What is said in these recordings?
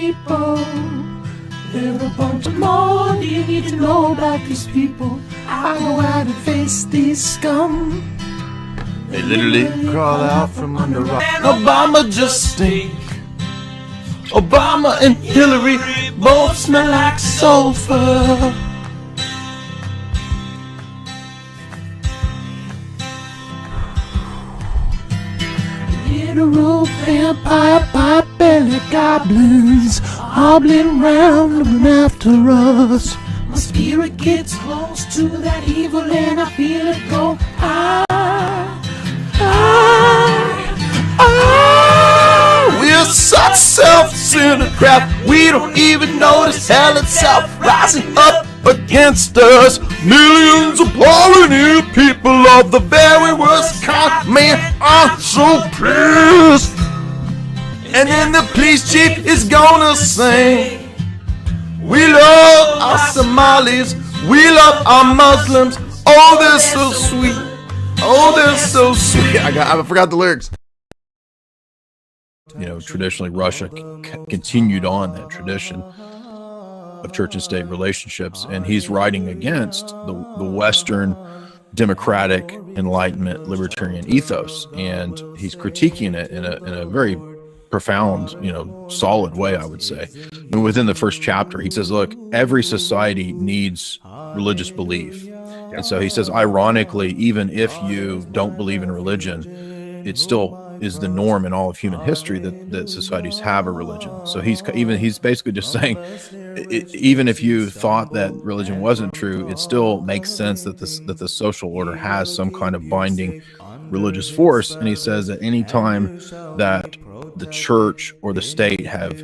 people. They're a bunch of more. Do you need to know about these people? I go out and face these scum. They literally crawl out from under rock. Obama just stink. Obama and Hillary both smell like sulfur. Literal vampire pot-belly goblins hobbling round looking after us. My spirit gets close to that evil and I feel it go We're such self-centered crap. We don't even notice hell itself rising up against us. Millions of pioneer people of the very worst kind, man, I'm so pissed. And then the police chief is gonna sing, we love our Somalis, we love our Muslims. Oh, they're so sweet. Oh, they're so sweet. I forgot the lyrics. You know, traditionally Russia continued on that tradition of church and state relationships, and he's writing against the Western democratic enlightenment libertarian ethos, and he's critiquing it in a very profound, solid way, I would say. And within the first chapter, he says, look, every society needs religious belief. And so he says, ironically, even if you don't believe in religion, it still is the norm in all of human history that societies have a religion. So he's basically just saying, even if you thought that religion wasn't true, it still makes sense that the social order has some kind of binding religious force. And he says that any time that the church or the state have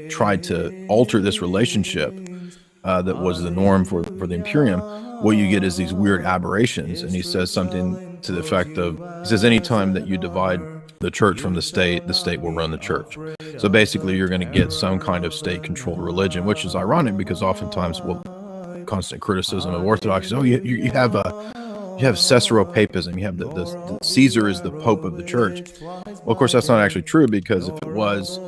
tried to alter this relationship that was the norm for the imperium, what you get is these weird aberrations. And he says something to the effect of, he says, anytime that you divide the church from the state will run the church. So basically you're going to get some kind of state controlled religion, which is ironic because oftentimes constant criticism of Orthodox is, you have Caesaro-papism, you have the Caesar is the Pope of the church. Well, of course, that's not actually true, because if it was,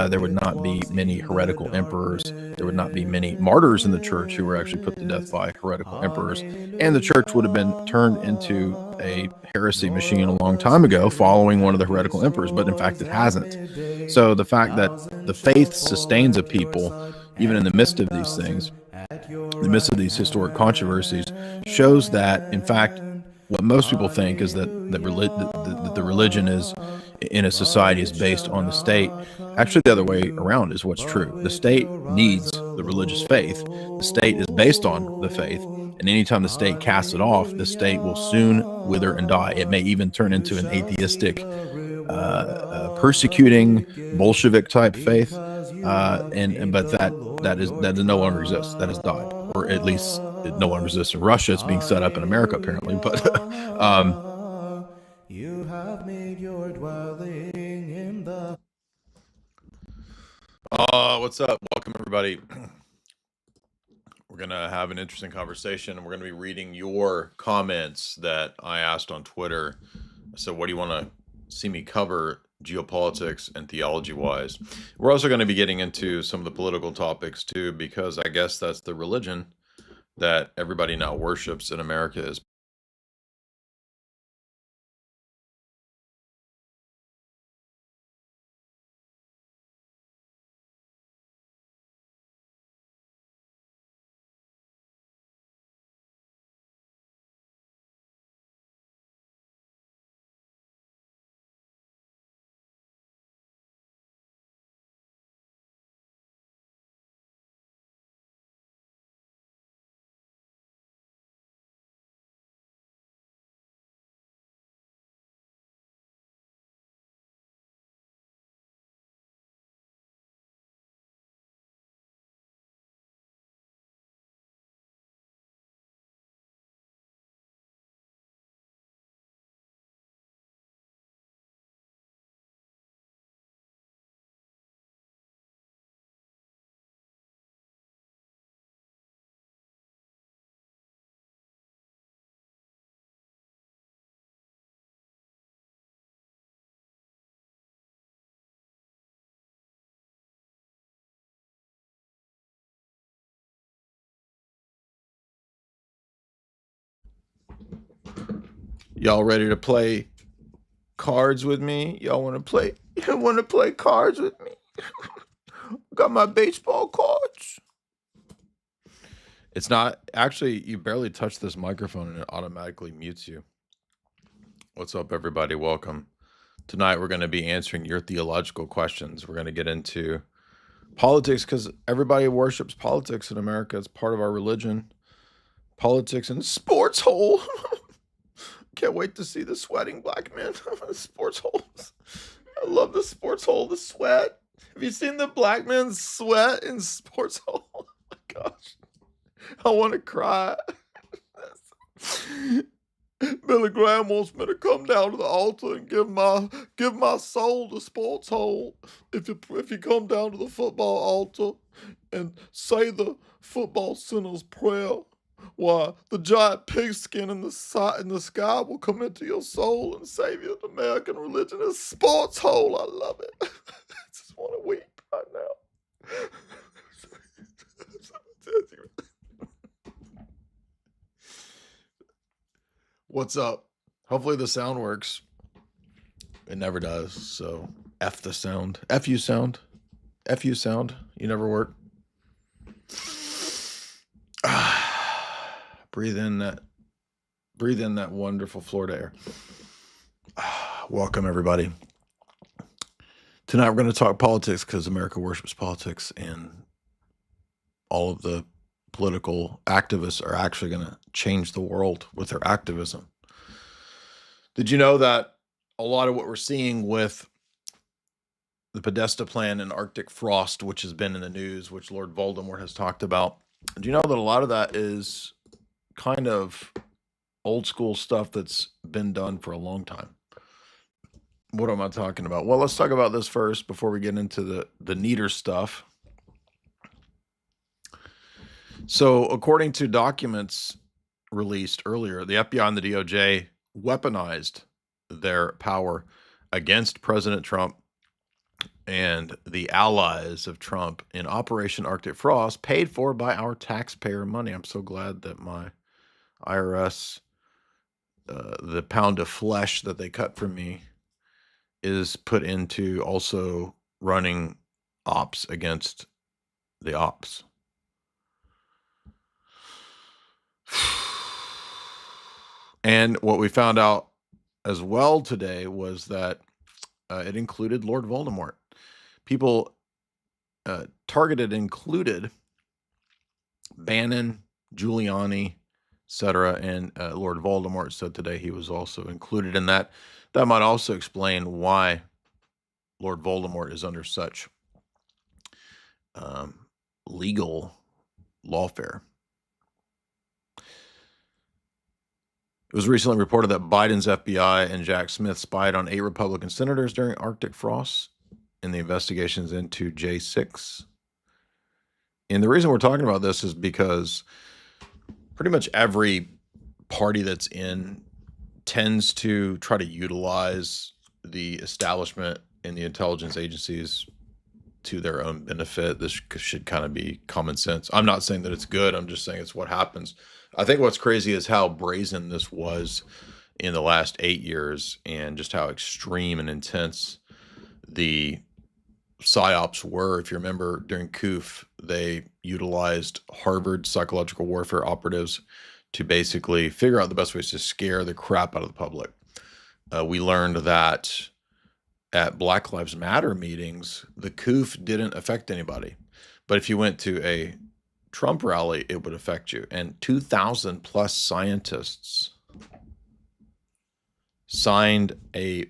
there would not be many heretical emperors. There would not be many martyrs in the church who were actually put to death by heretical emperors. And the church would have been turned into a heresy machine a long time ago following one of the heretical emperors. But in fact, it hasn't. So the fact that the faith sustains a people, even in the midst of these things, in the midst of these historic controversies, shows that, in fact, what most people think is that the religion is in a society is based on the state. Actually, the other way around is what's true. The state needs the religious faith. The state is based on the faith. And anytime the state casts it off, the state will soon wither and die. It may even turn into an atheistic, persecuting Bolshevik type faith. But that no longer exists. That has died, or at least it no longer exists in Russia. It's being set up in America, apparently. But you have made your dwelling in the. What's up? Welcome, everybody. We're gonna have an interesting conversation, and we're gonna be reading your comments that I asked on Twitter. So, what do you want to see me cover, geopolitics and theology wise? We're also going to be getting into some of the political topics too, because I guess that's the religion that everybody now worships in America, is Y'all ready to play cards with me? Y'all want to play? You want to play cards with me? Got my baseball cards. It's not actually. You barely touch this microphone and it automatically mutes you. What's up, everybody? Welcome. Tonight we're going to be answering your theological questions. We're going to get into politics because everybody worships politics in America. It's part of our religion. Politics and sports hole. Can't wait to see the sweating black men. Sports holes. I love the sports hole, the sweat. Have you seen the black men sweat in sports hole? Oh my gosh. I want to cry. Billy Graham wants me to come down to the altar and give my soul to sports hole. If you come down to the football altar and say the football sinner's prayer, why, the giant pigskin in the sky will come into your soul and save you. The American religion is sports hole. I love it. I just want to weep right now. What's up? Hopefully the sound works. It never does. So F the sound. F you sound. F you sound. You never work. Breathe in that wonderful Florida air. Welcome, everybody. Tonight we're going to talk politics because America worships politics, and all of the political activists are actually going to change the world with their activism. Did you know that a lot of what we're seeing with the Podesta plan and Arctic frost, which has been in the news, which Lord Voldemort has talked about, do you know that a lot of that is kind of old school stuff that's been done for a long time? What am I talking about? Well, let's talk about this first before we get into the neater stuff. So, according to documents released earlier, the FBI and the DOJ weaponized their power against President Trump and the allies of Trump in Operation Arctic Frost, paid for by our taxpayer money. I'm so glad that my IRS, the pound of flesh that they cut from me, is put into also running ops against the ops. And what we found out as well today was that it included Lord Voldemort. People targeted included Bannon, Giuliani, etc., and Lord Voldemort said today he was also included in that. That might also explain why Lord Voldemort is under such legal lawfare. It was recently reported that Biden's FBI and Jack Smith spied on 8 Republican senators during Arctic frost in the investigations into J6. And the reason we're talking about this is because pretty much every party that's in tends to try to utilize the establishment and the intelligence agencies to their own benefit. This should kind of be common sense. I'm not saying that it's good. I'm just saying it's what happens. I think what's crazy is how brazen this was in the last 8 years and just how extreme and intense the psyops were. If you remember, during COOF, they utilized Harvard psychological warfare operatives to basically figure out the best ways to scare the crap out of the public. We learned that at Black Lives Matter meetings, the COOF didn't affect anybody. But if you went to a Trump rally, it would affect you. And 2,000 plus scientists signed a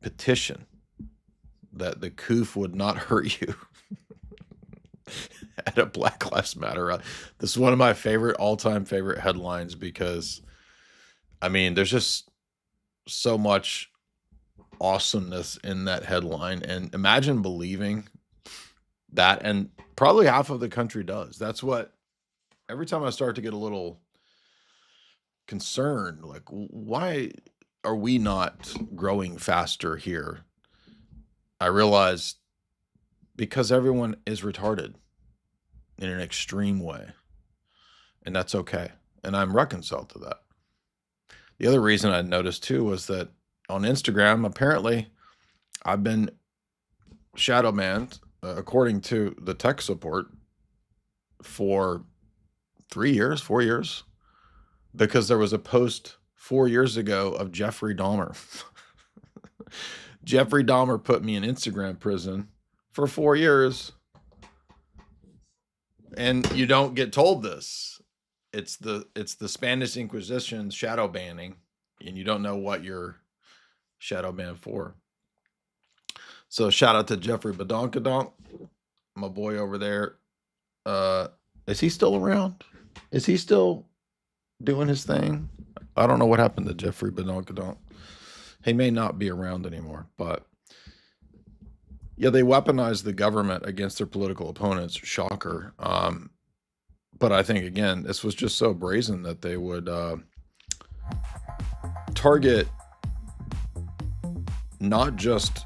petition that the COOF would not hurt you at a Black Lives Matter rally. This is one of my all-time favorite headlines because, I mean, there's just so much awesomeness in that headline. And imagine believing that, and probably half of the country does. That's what, every time I start to get a little concerned, like, why are we not growing faster here? I realize because everyone is retarded in an extreme way, and that's okay. And I'm reconciled to that. The other reason I noticed too was that on Instagram, apparently I've been shadow banned, according to the tech support, for 3 years, 4 years, because there was a post 4 years ago of Jeffrey Dahmer. Jeffrey Dahmer put me in Instagram prison for 4 years. And you don't get told this. It's the Spanish Inquisition shadow banning, and you don't know what you're shadow banned for. So shout out to Jeffrey Badonkadonk, my boy over there. Is he still around? Is he still doing his thing? I don't know what happened to Jeffrey Badonkadonk. He may not be around anymore, but yeah, they weaponized the government against their political opponents. Shocker. But I think, again, this was just so brazen that they would target not just,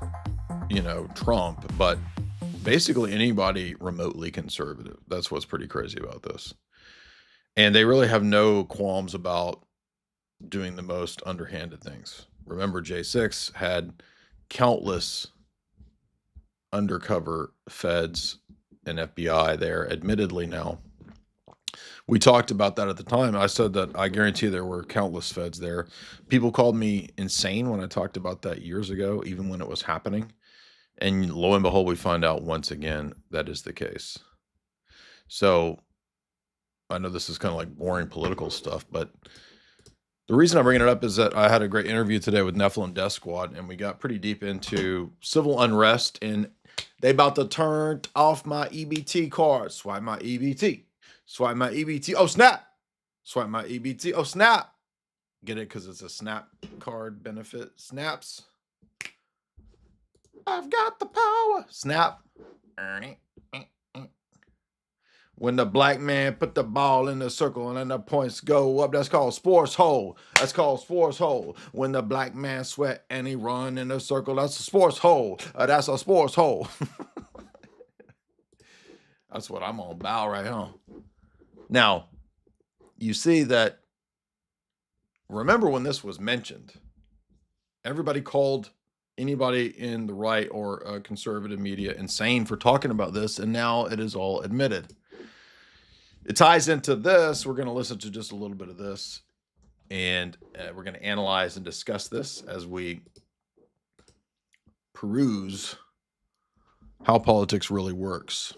Trump, but basically anybody remotely conservative. That's what's pretty crazy about this. And they really have no qualms about doing the most underhanded things. Remember, J6 had countless undercover feds and FBI there, admittedly now. We talked about that at the time. I said that I guarantee there were countless feds there. People called me insane when I talked about that years ago, even when it was happening. And lo and behold, we find out once again that is the case. So I know this is kind of like boring political stuff, but the reason I'm bringing it up is that I had a great interview today with Nephilim Death Squad, and we got pretty deep into civil unrest, and they about to turn off my EBT card. Swipe my EBT. Swipe my EBT. Oh, snap. Swipe my EBT. Oh, snap. Get it? Because it's a snap card benefit. Snaps. I've got the power. Snap. When the black man put the ball in the circle and then the points go up, that's called sports hole. That's called sports hole. When the black man sweat and he run in a circle, that's a sports hole. That's a sports hole. That's what I'm on bow right now. Now, you see that, remember when this was mentioned, everybody called anybody in the right or conservative media insane for talking about this, and now it is all admitted. It ties into this. We're going to listen to just a little bit of this, and we're going to analyze and discuss this as we peruse how politics really works.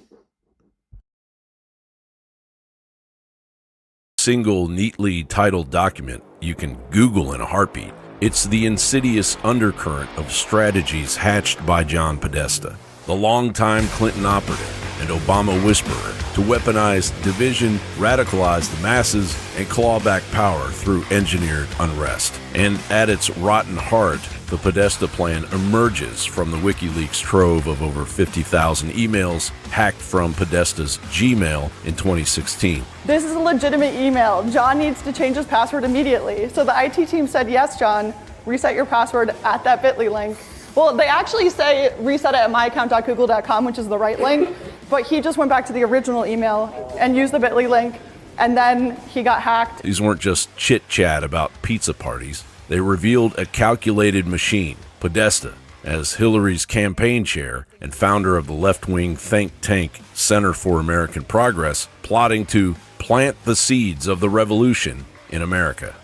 Single, neatly titled document you can Google in a heartbeat. It's the insidious undercurrent of strategies hatched by John Podesta, the longtime Clinton operative and Obama whisperer, to weaponize division, radicalize the masses, and claw back power through engineered unrest. And at its rotten heart, the Podesta plan emerges from the WikiLeaks trove of over 50,000 emails hacked from Podesta's Gmail in 2016. This is a legitimate email. John needs to change his password immediately. So the IT team said, yes, John, reset your password at that bit.ly link. Well, they actually say reset it at myaccount.google.com, which is the right link, but he just went back to the original email and used the bit.ly link, and then he got hacked. These weren't just chit-chat about pizza parties. They revealed a calculated machine, Podesta, as Hillary's campaign chair and founder of the left-wing think tank Center for American Progress, plotting to plant the seeds of the revolution in America.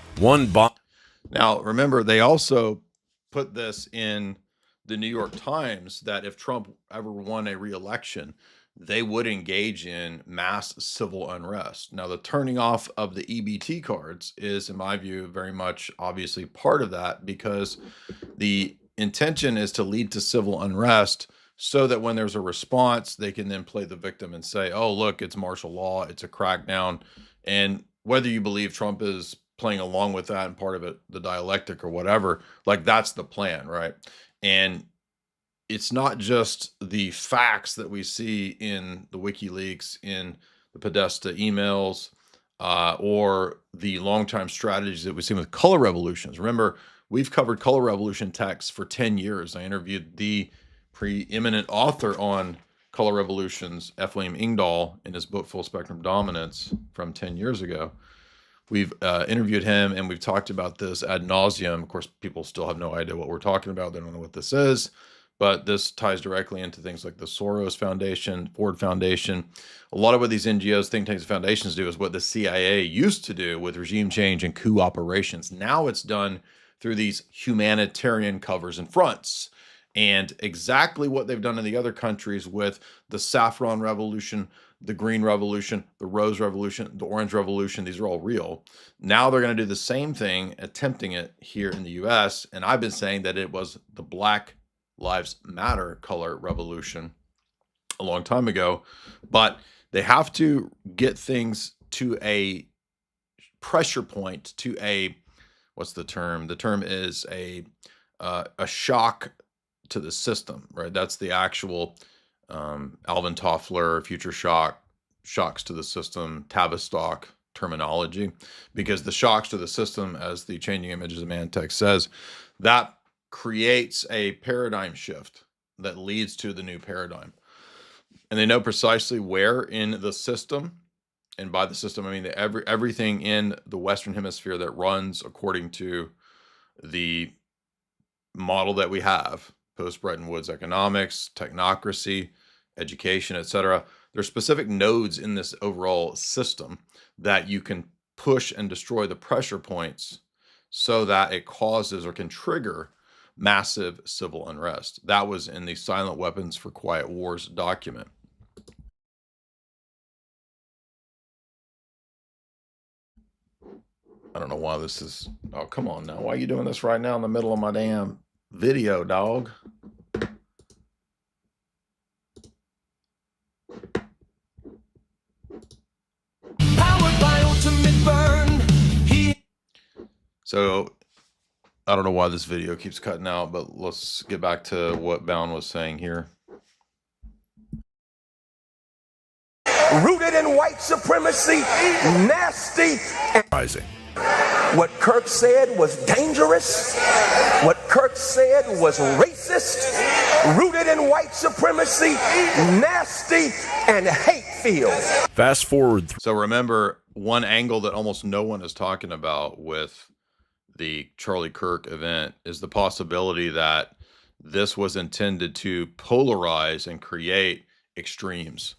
Now, remember, they also put this in the New York Times that if Trump ever won a re-election, they would engage in mass civil unrest. Now, the turning off of the EBT cards is, in my view, very much obviously part of that, because the intention is to lead to civil unrest so that when there's a response, they can then play the victim and say, oh, look, it's martial law, it's a crackdown. And whether you believe Trump is playing along with that and part of it, the dialectic or whatever, like that's the plan, right? And it's not just the facts that we see in the WikiLeaks, in the Podesta emails, or the long-time strategies that we've seen with color revolutions. Remember, we've covered color revolution texts for 10 years. I interviewed the preeminent author on color revolutions, F. William Engdahl, in his book Full Spectrum Dominance from 10 years ago. We've interviewed him, and we've talked about this ad nauseum. Of course, people still have no idea what we're talking about. They don't know what this is, but this ties directly into things like the Soros Foundation, Ford Foundation. A lot of what these NGOs, think tanks, and foundations do is what the CIA used to do with regime change and coup operations. Now it's done through these humanitarian covers and fronts. And exactly what they've done in the other countries with the saffron revolution, the green revolution, the rose revolution, the orange revolution, these are all real. Now they're going to do the same thing, attempting it here in the US. And I've been saying that it was the Black Lives Matter color revolution a long time ago, but they have to get things to a pressure point, to a, what's the term? The term is a shock to the system, right? That's the actual Alvin Toffler, future shocks to the system, Tavistock terminology, because the shocks to the system, as the Changing Images of Man text says, that creates a paradigm shift that leads to the new paradigm. And they know precisely where in the system, and by the system, I mean everything in the Western Hemisphere that runs according to the model that we have, post-Bretton Woods economics, technocracy, education, etc. There's specific nodes in this overall system that you can push and destroy the pressure points so that it causes or can trigger massive civil unrest. That was in the Silent Weapons for Quiet Wars document. I don't know why this is, oh, come on now. Why are you doing this right now in the middle of my damn video, dog? So I don't know why this video keeps cutting out, but let's get back to what Bound was saying here. Rooted in white supremacy, nasty. Rising. What Kirk said was dangerous. What Kirk said was racist. Rooted in white supremacy, nasty, and hate-filled. Fast forward. So remember, one angle that almost no one is talking about with the Charlie Kirk event is the possibility that this was intended to polarize and create extremes.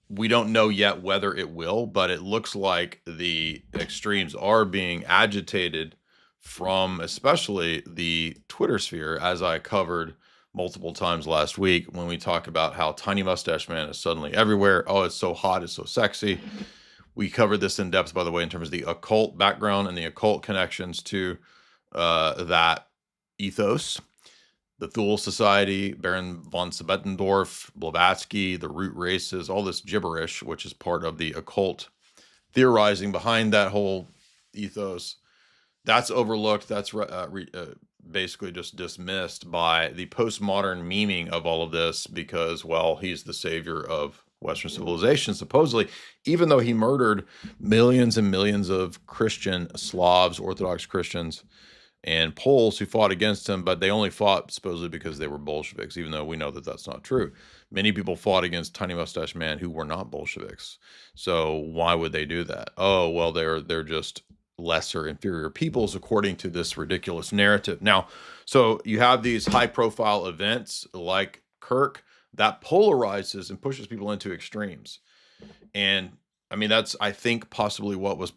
We don't know yet whether it will, but it looks like the extremes are being agitated from especially the Twitter sphere, as I covered multiple times last week when we talk about how Tiny Mustache Man is suddenly everywhere. Oh, it's so hot, it's so sexy. We covered this in depth, by the way, in terms of the occult background and the occult connections to that ethos. The Thule Society, Baron von Sebetendorf, Blavatsky, the root races, all this gibberish, which is part of the occult theorizing behind that whole ethos. That's overlooked. That's basically just dismissed by the postmodern memeing of all of this because, well, he's the savior of Western civilization, supposedly, even though he murdered millions and millions of Christian Slavs, Orthodox Christians, and Poles who fought against him, but they only fought supposedly because they were Bolsheviks, even though we know that that's not true. Many people fought against Tiny Mustache Man who were not Bolsheviks. So why would they do that? Oh, well, they're just lesser, inferior peoples, according to this ridiculous narrative. Now, so you have these high-profile events like Kirk that polarizes and pushes people into extremes. And, I mean, that's, I think, possibly what was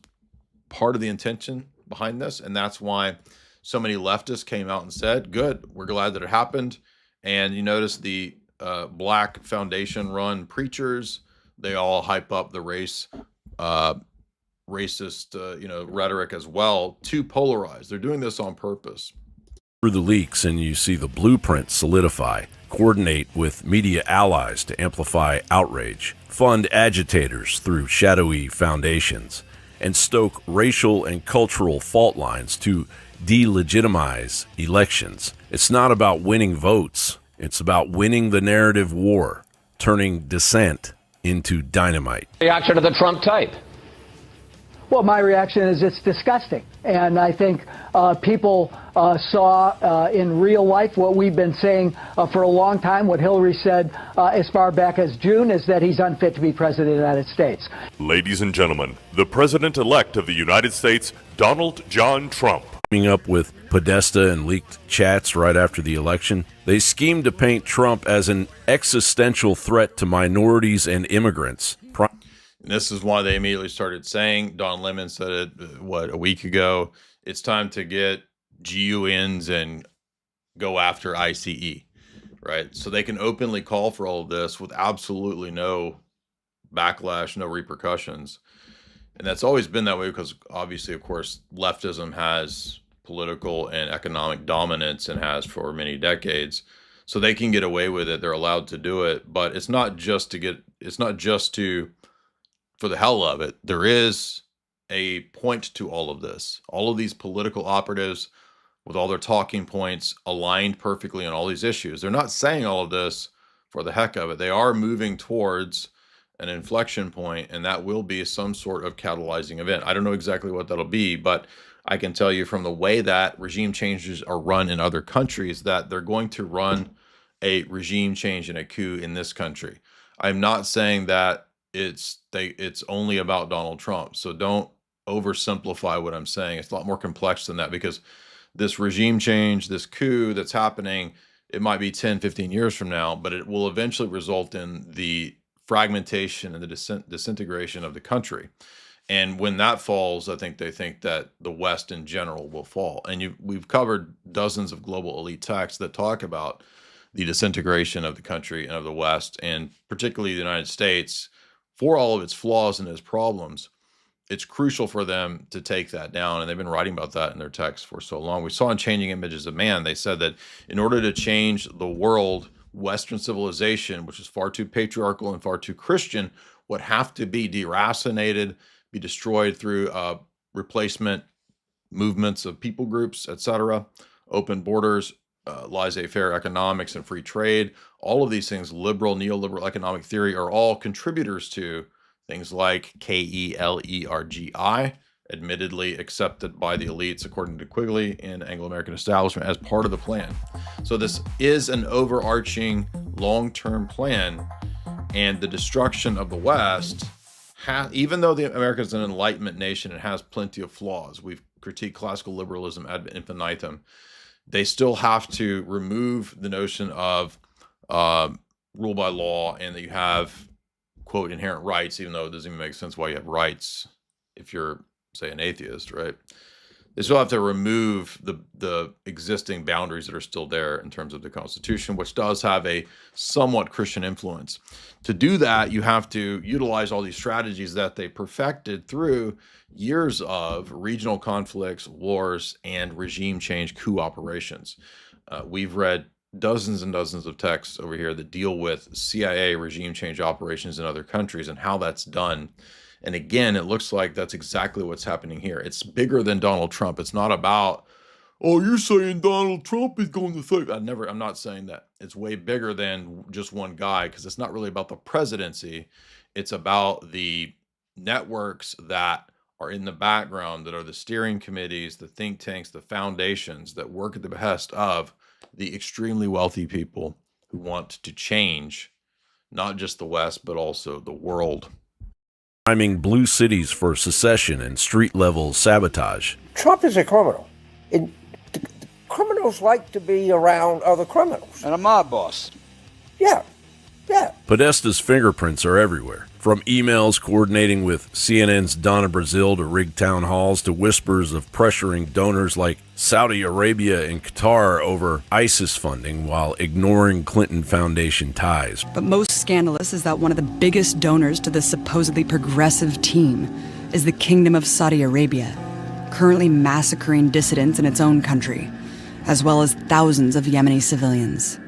part of the intention behind this, and that's why so many leftists came out and said, good, we're glad that it happened. And you notice the Black Foundation run preachers, they all hype up the racist, rhetoric as well to polarize. They're doing this on purpose. Through the leaks, and you see the blueprint solidify, coordinate with media allies to amplify outrage, fund agitators through shadowy foundations, and stoke racial and cultural fault lines to delegitimize elections. It's not about winning votes. It's about winning the narrative war, turning dissent into dynamite. Reaction to the Trump tape. Well, my reaction is it's disgusting. And I think people saw in real life what we've been saying for a long time. What Hillary said as far back as June is that he's unfit to be president of the United States. Ladies and gentlemen, the president-elect of the United States, Donald John Trump. Teaming up with Podesta and leaked chats right after the election, they schemed to paint Trump as an existential threat to minorities and immigrants. And this is why they immediately started saying, Don Lemon said it, a week ago, it's time to get GUNs and go after ICE, right? So they can openly call for all of this with absolutely no backlash, no repercussions. And that's always been that way because obviously, of course, leftism has political and economic dominance and has for many decades. So they can get away with it. They're allowed to do it. But it's not just for the hell of it. There is a point to all of this. All of these political operatives with all their talking points aligned perfectly on all these issues. They're not saying all of this for the heck of it. They are moving towards an inflection point, and that will be some sort of catalyzing event. I don't know exactly what that'll be, but I can tell you from the way that regime changes are run in other countries that they're going to run a regime change and a coup in this country. I'm not saying that it's only about Donald Trump. So don't oversimplify what I'm saying. It's a lot more complex than that because this regime change, this coup that's happening, it might be 10, 15 years from now, but it will eventually result in the fragmentation and the disintegration of the country. And when that falls, I think they think that the West in general will fall. And we've covered dozens of global elite texts that talk about the disintegration of the country and of the West, and particularly the United States. For all of its flaws and its problems, it's crucial for them to take that down. And they've been writing about that in their texts for so long. We saw in Changing Images of Man, they said that in order to change the world, Western civilization, which is far too patriarchal and far too Christian, would have to be deracinated, be destroyed through replacement movements of people groups, etc., open borders, laissez-faire economics and free trade. All of these things, liberal, neoliberal economic theory, are all contributors to things like KELERGI, admittedly accepted by the elites, according to Quigley in Anglo-American establishment, as part of the plan. So this is an overarching long-term plan, and the destruction of the West, even though the America is an Enlightenment nation, it has plenty of flaws. We've critiqued classical liberalism ad infinitum. They still have to remove the notion of rule by law and that you have, quote, inherent rights, even though it doesn't even make sense why you have rights if you're, say, an atheist, right? They still have to remove the existing boundaries that are still there in terms of the Constitution, which does have a somewhat Christian influence. To do that, you have to utilize all these strategies that they perfected through years of regional conflicts, wars, and regime change coup operations. We've read dozens and dozens of texts over here that deal with CIA regime change operations in other countries and how that's done. And again, it looks like that's exactly what's happening here. It's bigger than Donald Trump. It's not about, oh, you're saying Donald Trump is going to save. I'm not saying that. It's way bigger than just one guy, because it's not really about the presidency. It's about the networks that are in the background, that are the steering committees, the think tanks, the foundations that work at the behest of the extremely wealthy people who want to change not just the West, but also the world. Priming blue cities for secession and street-level sabotage. Trump is a criminal. Criminals like to be around other criminals. And a mob boss. Yeah. Podesta's fingerprints are everywhere. From emails coordinating with CNN's Donna Brazil to rig town halls to whispers of pressuring donors like Saudi Arabia and Qatar over ISIS funding while ignoring Clinton Foundation ties. But most scandalous is that one of the biggest donors to the supposedly progressive team is the Kingdom of Saudi Arabia, currently massacring dissidents in its own country, as well as thousands of Yemeni civilians.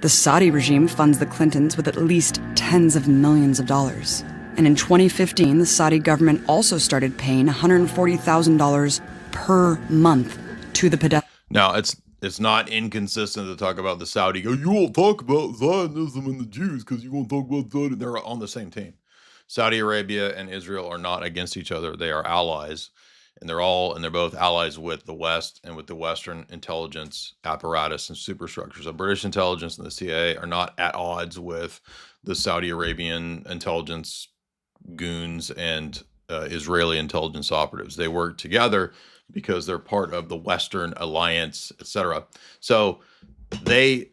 The Saudi regime funds the Clintons with at least tens of millions of dollars. And in 2015, the Saudi government also started paying $140,000 per month to the Podesta. Now, it's not inconsistent to talk about the Saudi. You won't talk about Zionism and the Jews because you won't talk about Zionism. They're on the same team. Saudi Arabia and Israel are not against each other. They are allies, and they're both allies with the West and with the Western intelligence apparatus and superstructure. So British intelligence and the CIA are not at odds with the Saudi Arabian intelligence goons and Israeli intelligence operatives. They work together because they're part of the Western alliance, etc. So they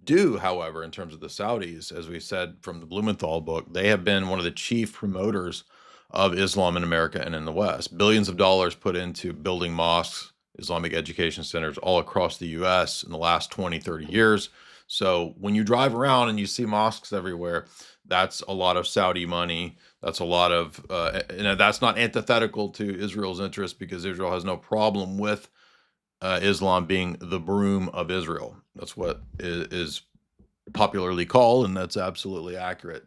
do, however, in terms of the Saudis, as we said from the Blumenthal book, they have been one of the chief promoters of Islam in America and in the West. Billions of dollars put into building mosques, Islamic education centers all across the U.S. in the last 20, 30 years. So when you drive around and you see mosques everywhere, that's a lot of Saudi money. That's a lot of, that's not antithetical to Israel's interest, because Israel has no problem with Islam being the broom of Israel. That's what is popularly called, and that's absolutely accurate.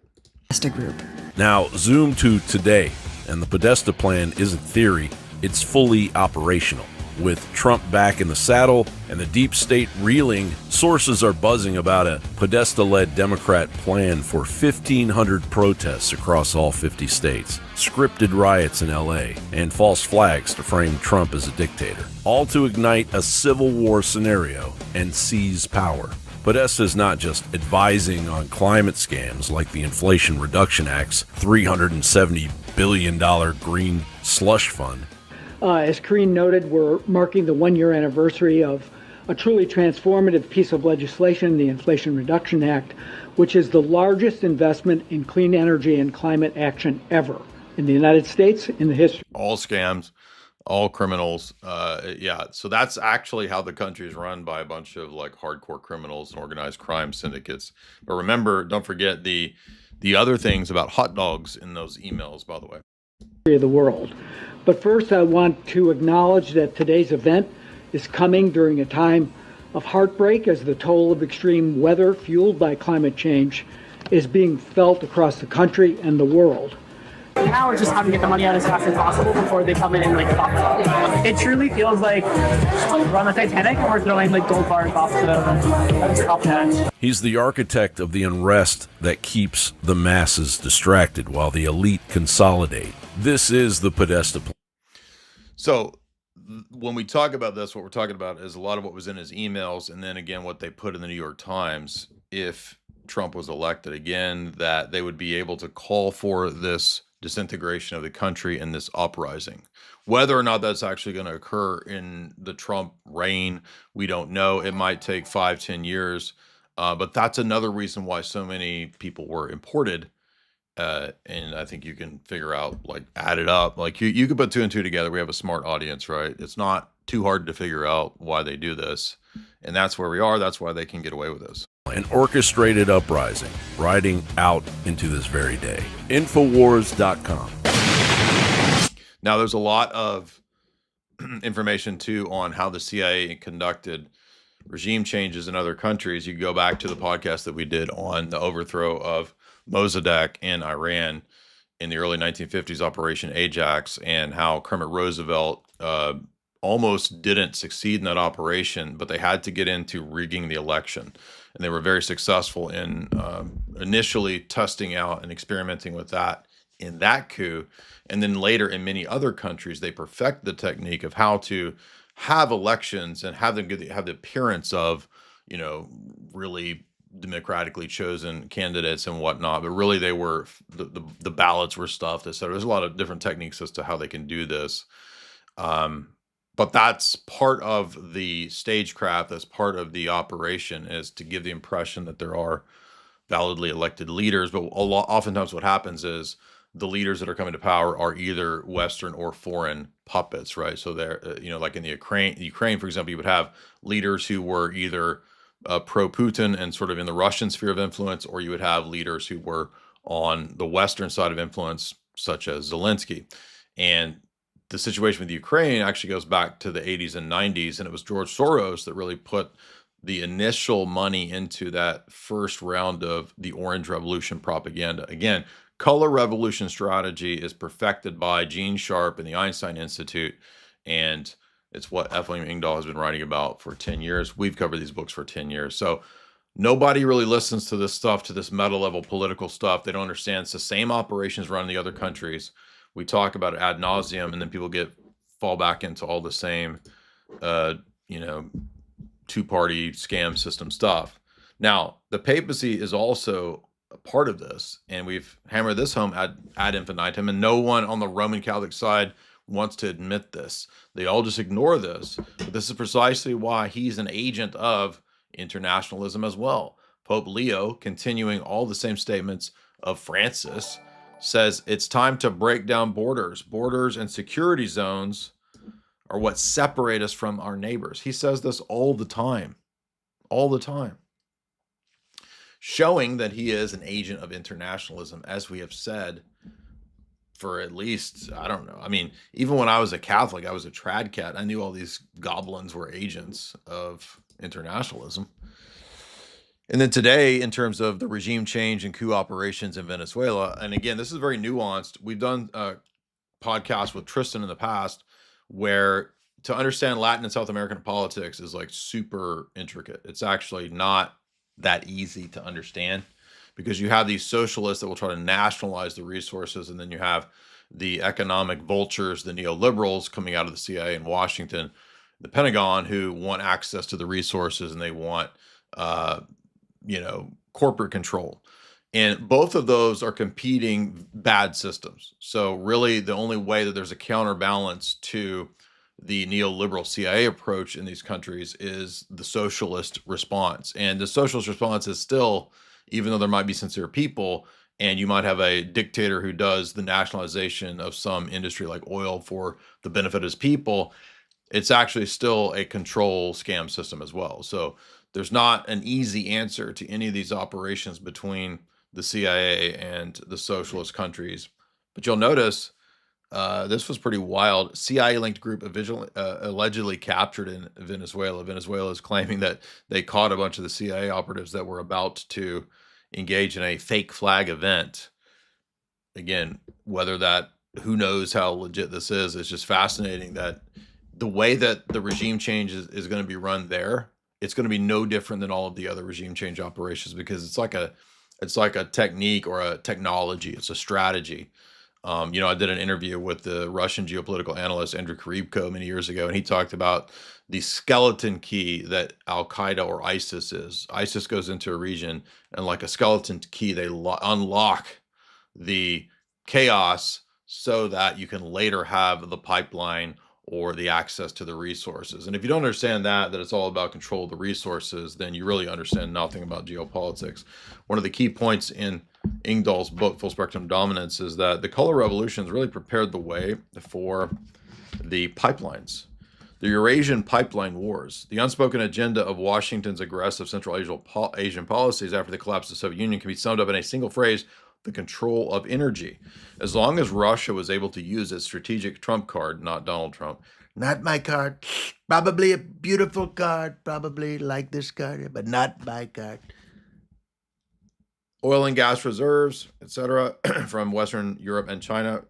Podesta Group. Now, zoom to today, and the Podesta plan isn't theory, it's fully operational. With Trump back in the saddle and the deep state reeling, sources are buzzing about a Podesta-led Democrat plan for 1,500 protests across all 50 states, scripted riots in LA, and false flags to frame Trump as a dictator, all to ignite a civil war scenario and seize power. Podesta is not just advising on climate scams like the Inflation Reduction Act's $370 billion green slush fund. As Karine noted, we're marking the one-year anniversary of a truly transformative piece of legislation, the Inflation Reduction Act, which is the largest investment in clean energy and climate action ever in the United States in the history. All scams, all criminals. So that's actually how the country is run, by a bunch of like hardcore criminals and organized crime syndicates. But remember, don't forget the other things about hot dogs in those emails, by the way. Of the world. But first, I want to acknowledge that today's event is coming during a time of heartbreak as the toll of extreme weather fueled by climate change is being felt across the country and the world. Now we're just having to get the money out as fast as possible before they come in and stop it. It truly feels like we're on the Titanic and we're throwing gold bars off the edge. He's the architect of the unrest that keeps the masses distracted while the elite consolidate. This is the Podesta plan. So when we talk about this, what we're talking about is a lot of what was in his emails, and then again what they put in the New York Times. If Trump was elected again, that they would be able to call for this disintegration of the country and this uprising. Whether or not that's actually going to occur in the Trump reign, we don't know. It might take 5-10 years, but that's another reason why so many people were imported. And I think you can figure out, add it up. You could put 2 and 2 together. We have a smart audience, right? It's not too hard to figure out why they do this. And that's where we are. That's why they can get away with this. An orchestrated uprising, riding out into this very day. Infowars.com. Now, there's a lot of information, too, on how the CIA conducted regime changes in other countries. You can go back to the podcast that we did on the overthrow of Mossadegh in Iran in the early 1950s, Operation Ajax, and how Kermit Roosevelt almost didn't succeed in that operation, but they had to get into rigging the election. And they were very successful in initially testing out and experimenting with that in that coup. And then later in many other countries, they perfect the technique of how to have elections and have them have the appearance of, really democratically chosen candidates and whatnot. But really they were, the ballots were stuffed, et cetera. There's a lot of different techniques as to how they can do this. But that's part of the stagecraft, that's part of the operation, is to give the impression that there are validly elected leaders. But oftentimes what happens is the leaders that are coming to power are either Western or foreign puppets, right? So they're, like in the Ukraine, for example, you would have leaders who were either pro-Putin and sort of in the Russian sphere of influence, or you would have leaders who were on the Western side of influence, such as Zelensky. And the situation with Ukraine actually goes back to the 80s and 90s, and it was George Soros that really put the initial money into that first round of the Orange Revolution propaganda. Again, color revolution strategy is perfected by Gene Sharp and the Einstein Institute, and it's what F. William Engdahl has been writing about for 10 years. We've covered these books for 10 years. So Nobody really listens to this stuff, to this meta level political stuff. They don't understand it's the same operations run in the other countries. We talk about it ad nauseum, and then people fall back into all the same, two-party scam system stuff. Now, the papacy is also a part of this, and we've hammered this home ad infinitum, and no one on the Roman Catholic side wants to admit this. They all just ignore this, but this is precisely why he's an agent of internationalism as well. Pope Leo, continuing all the same statements of Francis, says it's time to break down borders. Borders and security zones are what separate us from our neighbors. He says this all the time, showing that he is an agent of internationalism, as we have said for at least, I don't know. I mean, even when I was a Catholic, I was a trad cat. I knew all these goblins were agents of internationalism. And then today, in terms of the regime change and coup operations in Venezuela, and again, this is very nuanced. We've done podcasts with Tristan in the past where to understand Latin and South American politics is like super intricate. It's actually not that easy to understand because you have these socialists that will try to nationalize the resources, and then you have the economic vultures, the neoliberals coming out of the CIA in Washington, the Pentagon, who want access to the resources and they want corporate control. And both of those are competing bad systems. So really the only way that there's a counterbalance to the neoliberal CIA approach in these countries is the socialist response. And the socialist response is still, even though there might be sincere people, and you might have a dictator who does the nationalization of some industry like oil for the benefit of his people, it's actually still a control scam system as well. So there's not an easy answer to any of these operations between the CIA and the socialist countries. But you'll notice this was pretty wild. CIA-linked group allegedly captured in Venezuela. Venezuela is claiming that they caught a bunch of the CIA operatives that were about to engage in a fake flag event. Again, who knows how legit this is. It's just fascinating that the way that the regime change is going to be run there, it's going to be no different than all of the other regime change operations because it's like a technique or a technology. It's a strategy. I did an interview with the Russian geopolitical analyst Andrew Karibko many years ago, and he talked about the skeleton key that Al-Qaeda or ISIS is. ISIS goes into a region, and like a skeleton key, they unlock the chaos so that you can later have the pipeline or the access to the resources. And if you don't understand that it's all about control of the resources, then you really understand nothing about geopolitics. One of the key points in Ingdahl's book, Full Spectrum Dominance, is that the color revolutions really prepared the way for the pipelines. The Eurasian pipeline wars, the unspoken agenda of Washington's aggressive Central Asian policies after the collapse of the Soviet Union can be summed up in a single phrase: the control of energy. As long as Russia was able to use its strategic trump card, not Donald Trump, Not my card. Probably a beautiful card. Probably like this card, but not my card. oil and gas reserves, etc., from Western Europe and China,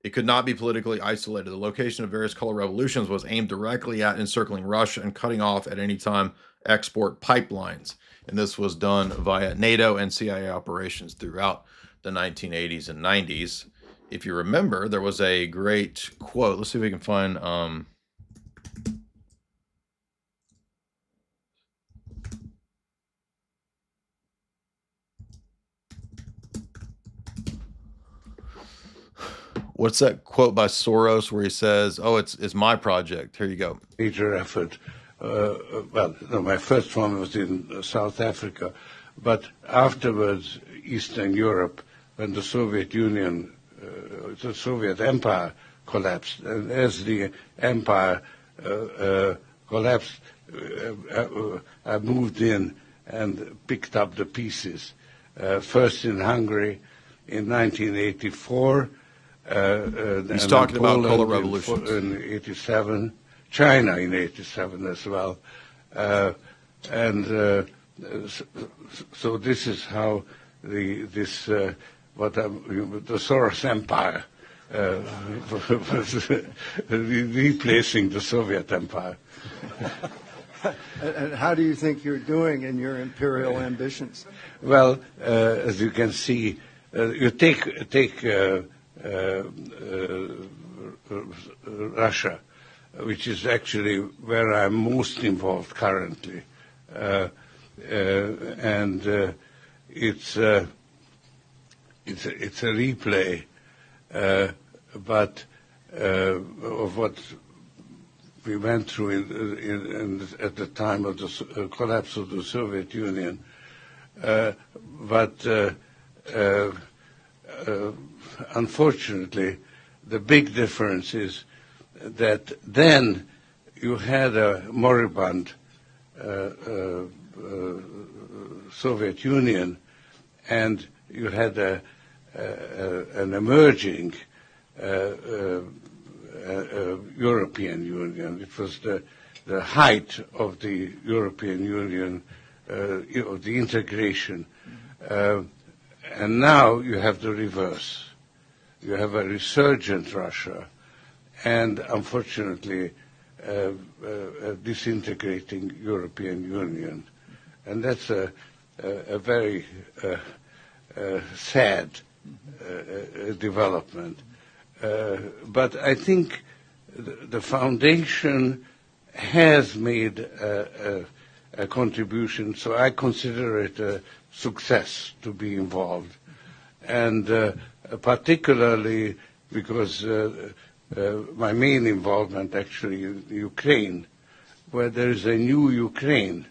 it could not be politically isolated. The location of various color revolutions was aimed directly at encircling Russia and cutting off at any time export pipelines. And this was done via NATO and CIA operations throughout the 1980s and 90s. If you remember, there was a great quote. Let's see if we can find... What's that quote by Soros where he says, "Oh, it's my project." Here you go. Major effort. My first one was in South Africa, but afterwards, Eastern Europe, when the Soviet Union, the Soviet Empire collapsed, and as the empire collapsed, I moved in and picked up the pieces. First in Hungary in 1984. He's talking about color revolutions. In 87, China in 87 as well. So this is how the Soros Empire was replacing the Soviet Empire. And how do you think you're doing in your imperial ambitions? Well, as you can see, you take Russia, which is actually where I'm most involved currently, and it's a replay, but of what we went through at the time of the collapse of the Soviet Union. But unfortunately, the big difference is that then you had a moribund Soviet Union, and you had an emerging European Union. It was the height of the European Union, of the integration. And now you have the reverse. You have a resurgent Russia, and unfortunately, a disintegrating European Union. And that's a very sad development. But I think the foundation has made a contribution, so I consider it a success to be involved. And particularly because my main involvement actually in Ukraine, where there is a new Ukraine,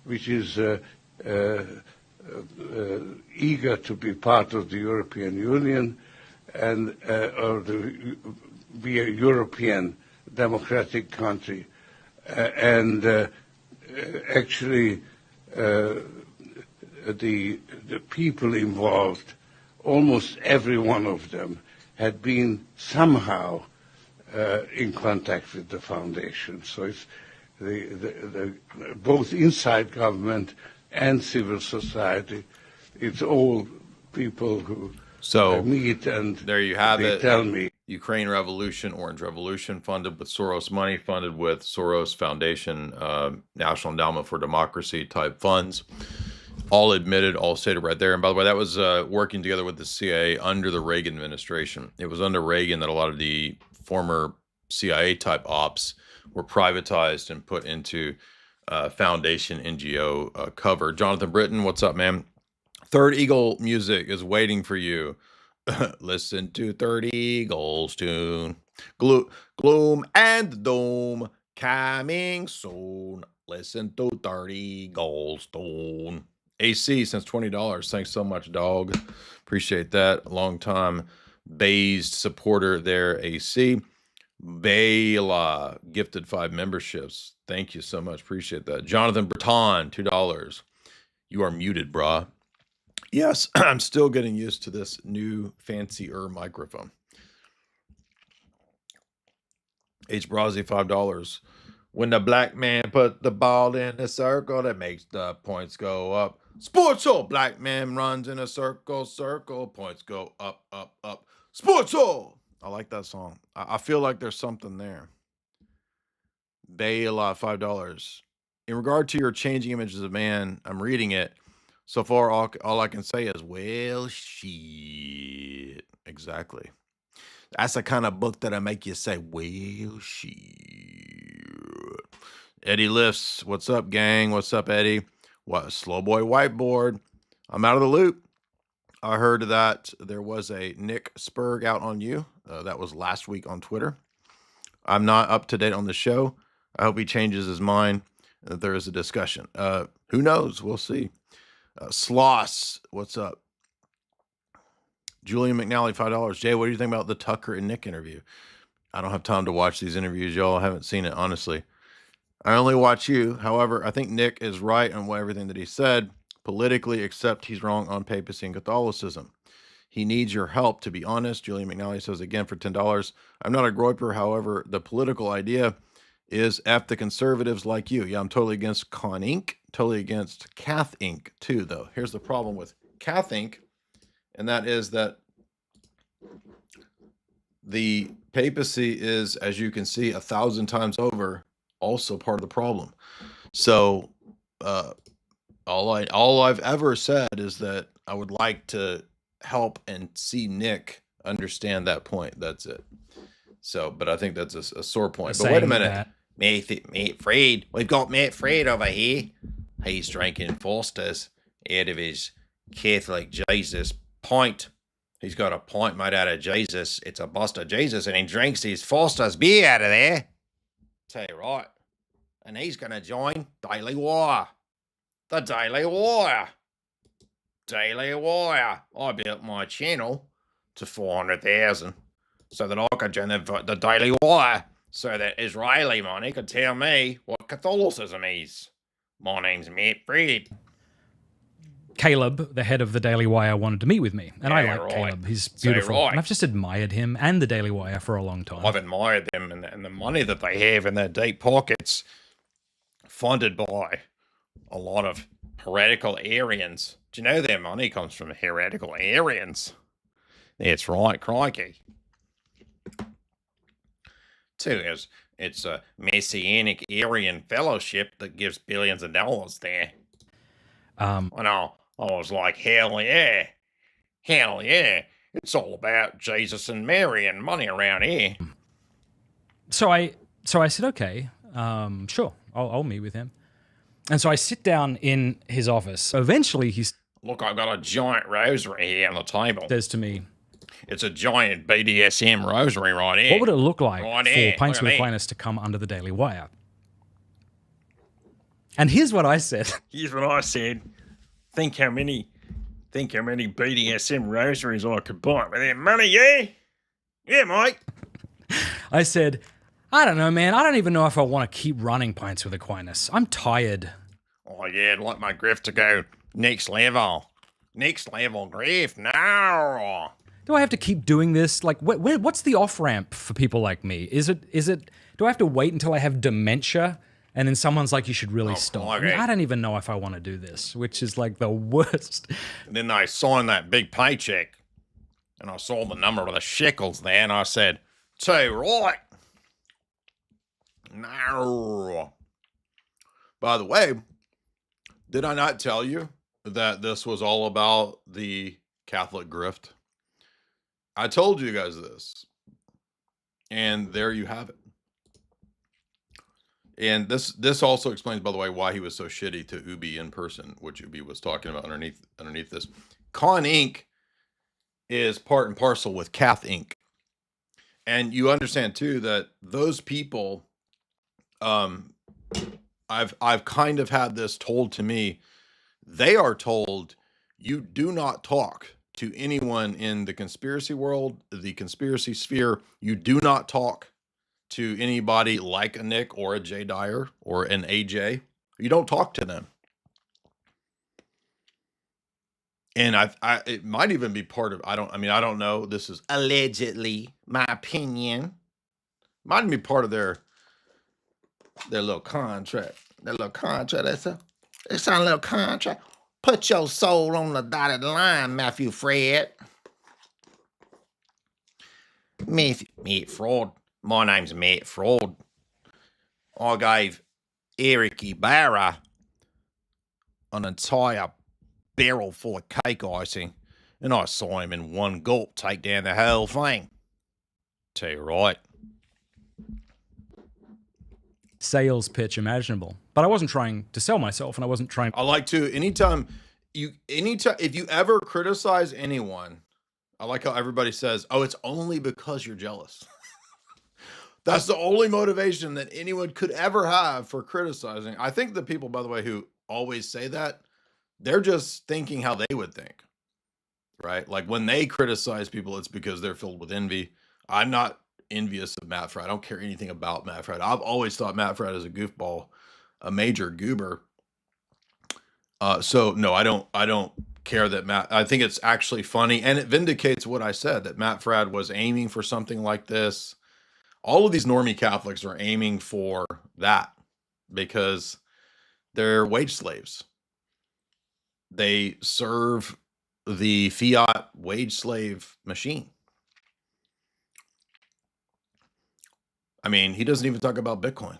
which is eager to be part of the European Union and be a European democratic country. And actually the people involved, almost every one of them, had been somehow in contact with the foundation. So it's both inside government and civil society, it's all people who meet, and there you have they it. Tell me. Ukraine Revolution, Orange Revolution, funded with Soros money, funded with Soros Foundation, National Endowment for Democracy type funds, all admitted, all stated right there. And by the way, that was working together with the CIA under the Reagan administration. It was under Reagan that a lot of the former CIA type ops were privatized and put into foundation NGO cover. Jonathan Britton, what's up, man? Third Eagle music is waiting for you. Listen to Third Eagle's tune. Gloom and doom coming soon. Listen to Third Eagle's tune. AC since $20. Thanks so much, dog. Appreciate that. Long time Based supporter there, AC. Bela gifted 5 memberships. Thank you so much. Appreciate that. Jonathan Breton, $2. You are muted, brah. Yes, I'm still getting used to this new fancier microphone. H. Brazzi, $5. When the black man put the ball in the circle, that makes the points go up. Sports Show. Black man runs in a circle, points go up, up, up. Sports Show. I like that song. I feel like there's something there. Bela, $5. In regard to your changing images of man, I'm reading it. So far, all I can say is, well, shit. Exactly. That's the kind of book that'll make you say, well, shit. Eddie Lifts, what's up, gang? What's up, Eddie? What, Slow Boy Whiteboard? I'm out of the loop. I heard that there was a Nick Spurg out on you. That was last week on Twitter. I'm not up to date on the show. I hope he changes his mind, that there is a discussion. Who knows? We'll see. Sloss, what's up? Julian McNally, $5. Jay, what do you think about the Tucker and Nick interview? I don't have time to watch these interviews, y'all. I haven't seen it, honestly. I only watch you. However, I think Nick is right on everything that he said politically, except he's wrong on papacy and Catholicism. He needs your help, to be honest. Julian McNally says again for $10. I'm not a groiper. However, the political idea is F the conservatives like you. Yeah, I'm totally against Con Inc., totally against Cath Inc. too, though. Here's the problem with Cath Inc., and that is that the papacy is, as you can see, 1,000 times over, also part of the problem. So, all I've ever said is that I would like to help and see Nick understand that point. That's it. So, but I think that's a sore point. But wait a minute, Mate Freed. We've got Mate Freed over here. He's drinking Foster's out of his Catholic Jesus pint. He's got a pint made out of Jesus. It's a bust of Jesus, and he drinks his Foster's beer out of there. Tell you right. And he's going to join Daily Wire. The Daily Wire. Daily Wire. I built my channel to 400,000 so that I could join the Daily Wire so that Israeli money could tell me what Catholicism is. My name's Matt Fred. Caleb, the head of the Daily Wire, wanted to meet with me. And I like Caleb. He's beautiful. And I've just admired him and the Daily Wire for a long time. I've admired them and the money that they have in their deep pockets, funded by a lot of heretical Aryans. Do you know their money comes from heretical Aryans? That's right, crikey. Too, it's a Messianic Aryan fellowship that gives billions of dollars there. I was like, hell yeah. It's all about Jesus and Mary and money around here. So I said, okay, sure, I'll meet with him. And so I sit down in his office. Eventually he's... Look, I've got a giant rosary here on the table. Says to me... It's a giant BDSM rosary right here. What would it look like for Pints with Aquinas to come under the Daily Wire? And here's what I said. Think how many BDSM rosaries I could buy with that money, yeah? Yeah, Mike. I said, I don't know, man. I don't even know if I want to keep running Pints with Aquinas. I'm tired. Oh, yeah, I'd like my grift to go next level. Next level grift. No. Do I have to keep doing this? Like, what's the off-ramp for people like me? Is it? Do I have to wait until I have dementia and then someone's like, you should really stop? I mean, I don't even know if I want to do this, which is like the worst. And then I signed that big paycheck and I saw the number of the shekels there and I said, too right. No. By the way, did I not tell you that this was all about the Catholic grift? I told you guys this, and there you have it. And this also explains, by the way, why he was so shitty to Ubi in person, which Ubi was talking about underneath this. Con Inc. is part and parcel with Cath Inc. And you understand too that those people, I've kind of had this told to me. They are told you do not talk to anyone in the conspiracy world, the conspiracy sphere. You do not talk to anybody like a Nick or a Jay Dyer or an AJ. You don't talk to them. And it might even be part of, I don't know. This is allegedly my opinion. Might be part of their little contract. It's a little contract. Put your soul on the dotted line, Matthew Fred. Matt Fraud. My name's Matt Fraud. I gave Eric Ibarra an entire barrel full of cake icing, and I saw him in one gulp take down the whole thing. Tell you right. Sales pitch imaginable. But I wasn't trying to sell myself, and I wasn't trying... I like to, anytime, if you ever criticize anyone, I like how everybody says, oh, it's only because you're jealous. That's the only motivation that anyone could ever have for criticizing. I think the people, by the way, who always say that, they're just thinking how they would think, right? Like when they criticize people, it's because they're filled with envy. I'm not envious of Matt Fradd. I don't care anything about Matt Fradd. I've always thought Matt Fradd is a goofball, a major goober. So no, I don't care that Matt, I think it's actually funny, and it vindicates what I said, that Matt Fradd was aiming for something like this. All of these normie Catholics are aiming for that because they're wage slaves. They serve the fiat wage slave machine. I mean, he doesn't even talk about Bitcoin.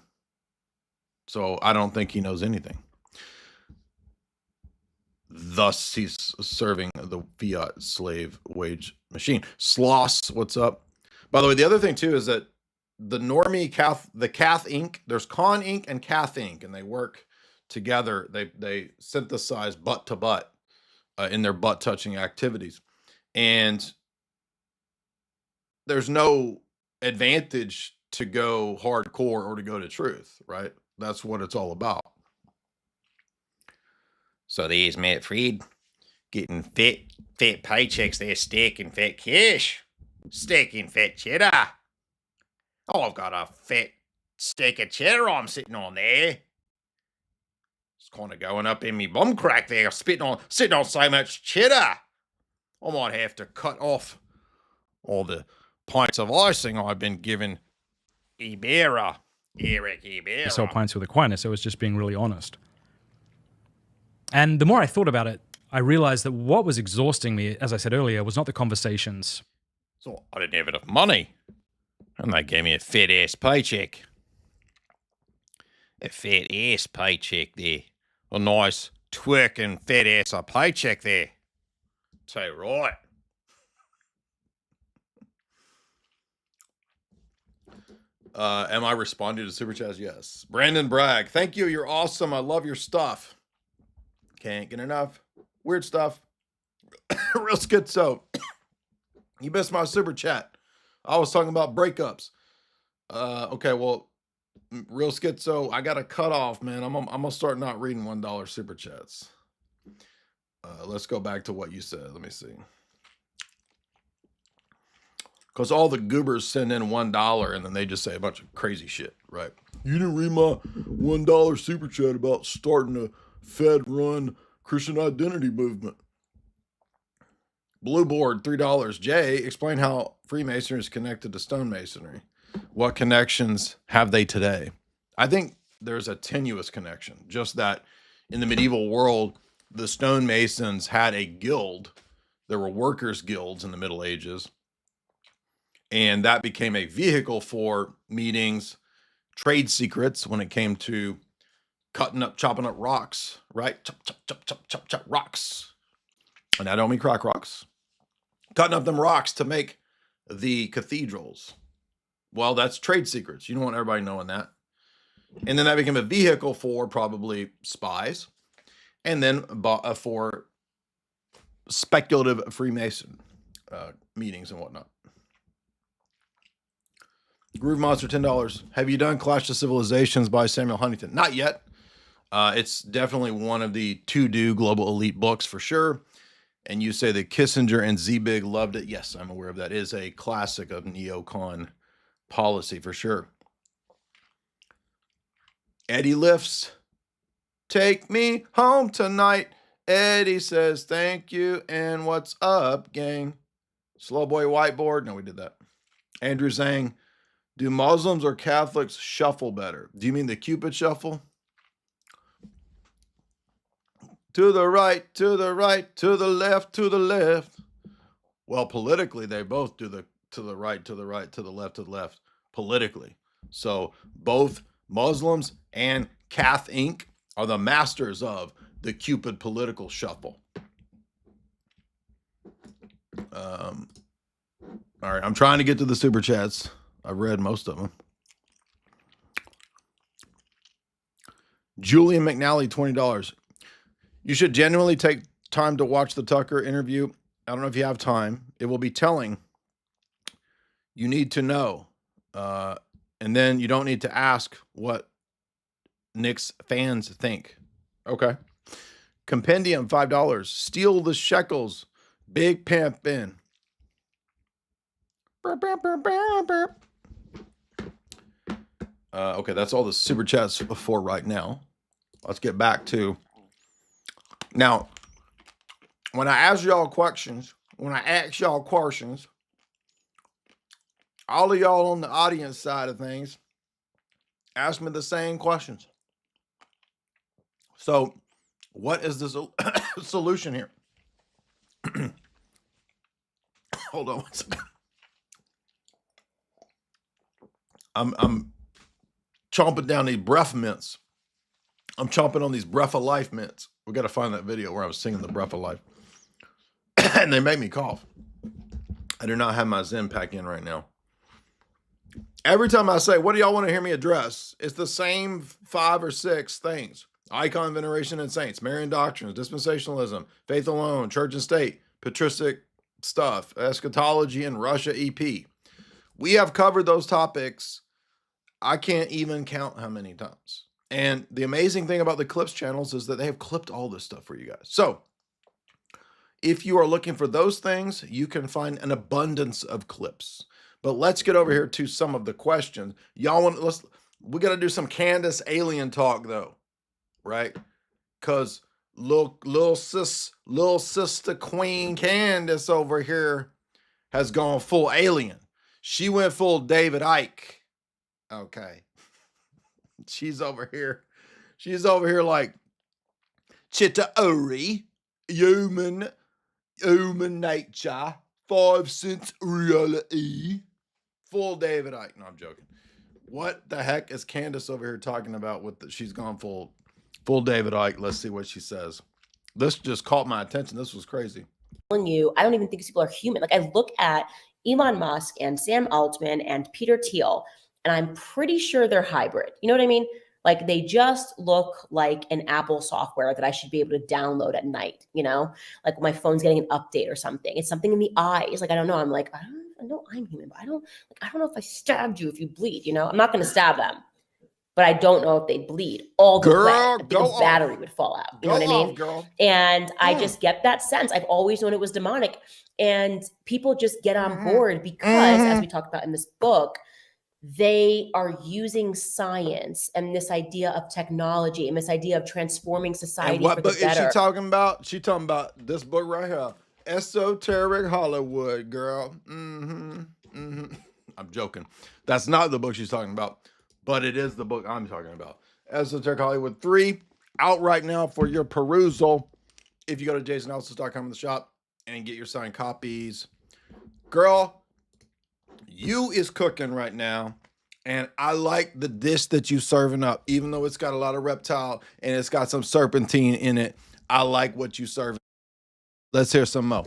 So I don't think he knows anything. Thus, he's serving the fiat slave wage machine. Sloss, what's up? By the way, the other thing too is that the normie the Cath Inc. There's Con Inc. and Cath Inc. and they work together. They synthesize butt to butt in their butt touching activities, and there's no advantage to go hardcore or to go to truth, right? That's what it's all about. So there's Matt Fried getting fat paychecks there, stacking fat cash, stacking fat cheddar. Oh, I've got a fat stack of cheddar I'm sitting on there. It's kind of going up in me bum crack there, sitting on so much cheddar. I might have to cut off all the pints of icing I've been giving Eric Ibarra. I sell pints with Aquinas. I was just being really honest. And the more I thought about it, I realized that what was exhausting me, as I said earlier, was not the conversations. So I didn't have enough money. And they gave me a fat-ass paycheck. A fat-ass paycheck there. A nice twerking fat-ass paycheck there. Tell you right. Am I responding to Super Chats? Yes. Brandon Bragg, thank you. You're awesome. I love your stuff. Can't get enough. Weird stuff. Real schizo. You missed my Super Chat. I was talking about breakups. Okay, well, real schizo, I got to cut off, man. I'm going to start not reading $1 Super Chats. Let's go back to what you said. Let me see. Because all the goobers send in $1 and then they just say a bunch of crazy shit, right? You didn't read my $1 Super Chat about starting a Fed-run Christian identity movement. Blue Board, $3. Jay, explain how Freemasonry is connected to stonemasonry. What connections have they today? I think there's a tenuous connection. Just that in the medieval world, the stonemasons had a guild. There were workers' guilds in the Middle Ages. And that became a vehicle for meetings, trade secrets when it came to chopping up rocks, right? Chop, rocks. And I don't mean crack rocks. Cutting up them rocks to make the cathedrals. Well, that's trade secrets. You don't want everybody knowing that. And then that became a vehicle for probably spies. And then for speculative Freemason meetings and whatnot. Groove Monster, $10. Have you done Clash of Civilizations by Samuel Huntington? Not yet. It's definitely one of the to-do global elite books for sure. And you say that Kissinger and Zebig loved it. Yes, I'm aware of that. It is a classic of neocon policy for sure. Eddie lifts. Take me home tonight. Eddie says thank you and what's up, gang? Slow boy whiteboard. No, we did that. Andrew Zhang. Do Muslims or Catholics shuffle better? Do you mean the Cupid shuffle? To the right, to the right, to the left, to the left. Well, politically, they both do the to the right, to the right, to the left, politically. So both Muslims and Cath Inc. are the masters of the Cupid political shuffle. All right, I'm trying to get to the Super Chats. I've read most of them. Julian McNally, $20. You should genuinely take time to watch the Tucker interview. I don't know if you have time. It will be telling. You need to know. And then you don't need to ask what Knicks fans think. Okay. Compendium, $5. Steal the shekels. Big pimpin'. Okay, that's all the Super Chats for right now. Let's get back to... Now, when I ask y'all questions, all of y'all on the audience side of things, ask me the same questions. So, what is the solution here? Hold on one second. I'm chomping down these breath mints I'm chomping on these Breath of Life mints. We got to find that video where I was singing the Breath of Life. And they make me cough. I do not have my Zen pack in right now. Every time I say, what do y'all want to hear me address? It's the same 5 or 6 things. Icon veneration and saints, Marian doctrines, dispensationalism, faith alone, church and state, patristic stuff, eschatology, and Russia EP. We have covered those topics. I can't even count how many times. And the amazing thing about the clips channels is that they have clipped all this stuff for you guys. So if you are looking for those things, you can find an abundance of clips. But let's get over here to some of the questions. Y'all want, we got to do some Candace alien talk though, right? Because little sister Queen Candace over here has gone full alien. She went full David Icke. Okay. She's over here like Chitta Uri, human nature, 5 cents reality, full David Icke. No, I'm joking. What the heck is Candace over here talking about with she's gone full David Icke? Let's see what she says. This just caught my attention. This was crazy. You, I don't even think these people are human. Like I look at Elon Musk and Sam Altman and Peter Thiel, and I'm pretty sure they're hybrid. You know what I mean? Like they just look like an Apple software that I should be able to download at night, you know, like when my phone's getting an update or something. It's something in the eyes. Like, I don't know. I'm like, I know I'm human, but I don't know if I stabbed you if you bleed, you know, I'm not going to stab them, but I don't know if they bleed all the way. I think the battery would fall out. You know what I mean? Girl. And I just get that sense. I've always known it was demonic, and people just get on board because, as we talked about in this book, they are using science and this idea of technology and this idea of transforming society. And what for the book better. is she talking about? She talking about this book right here, Esoteric Hollywood, girl. I'm joking. That's not the book she's talking about, but it is the book I'm talking about. Esoteric Hollywood 3, out right now for your perusal. If you go to jasonelsis.com in the shop and get your signed copies. Girl, you is cooking right now, and I like the dish that you serving up, even though it's got a lot of reptile and it's got some serpentine in it. I like what you serving. Let's hear some more.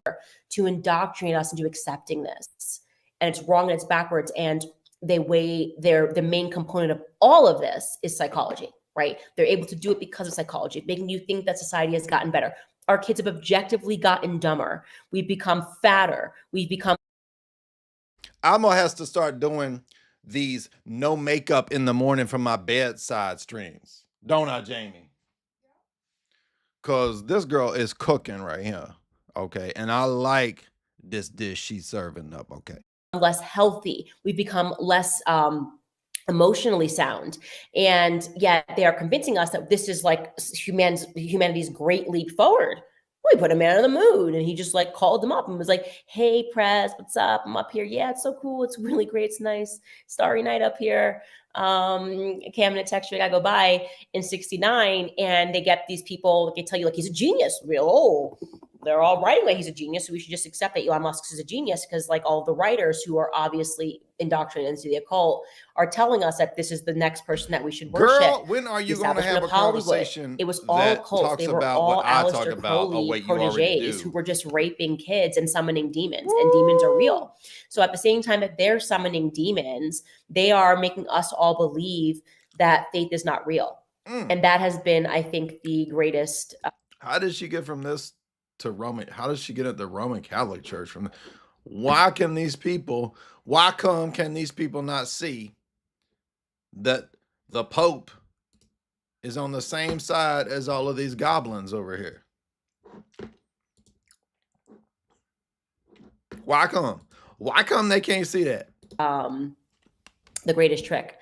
To indoctrinate us into accepting this, and it's wrong and it's backwards, and the main component of all of this is psychology, right? They're able to do it because of psychology, making you think that society has gotten better. Our kids have objectively gotten dumber. We've become fatter. We've become. Alma has to start doing these no makeup in the morning from my bedside streams. Don't I, Jamie? Because this girl is cooking right here. Okay. And I like this dish she's serving up. Okay. Less healthy. We've become less emotionally sound. And yet they are convincing us that this is like humanity's great leap forward. We put a man on the moon, and he just like called them up and was like, hey, Prez, what's up? I'm up here. Yeah, it's so cool. It's really great. It's nice. Starry night up here. Okay, I'm gonna text you. I gotta go by in 69. And they get these people, they tell you like he's a genius. They're all writing like he's a genius. So we should just accept that Elon Musk is a genius, because like all the writers who are obviously indoctrinated into the occult are telling us that this is the next person that we should worship. Girl, when are you going to have a conversation? It was all cults. They were all Aleister Crowley proteges who were just raping kids and summoning demons. And demons are real. So at the same time that they're summoning demons, they are making us all believe that faith is not real. And that has been, I think, the greatest. How did she get from this to Roman? How does she get at the Roman Catholic Church from? Why can these people not see that the Pope is on the same side as all of these goblins over here? Why come they can't see that? The greatest trick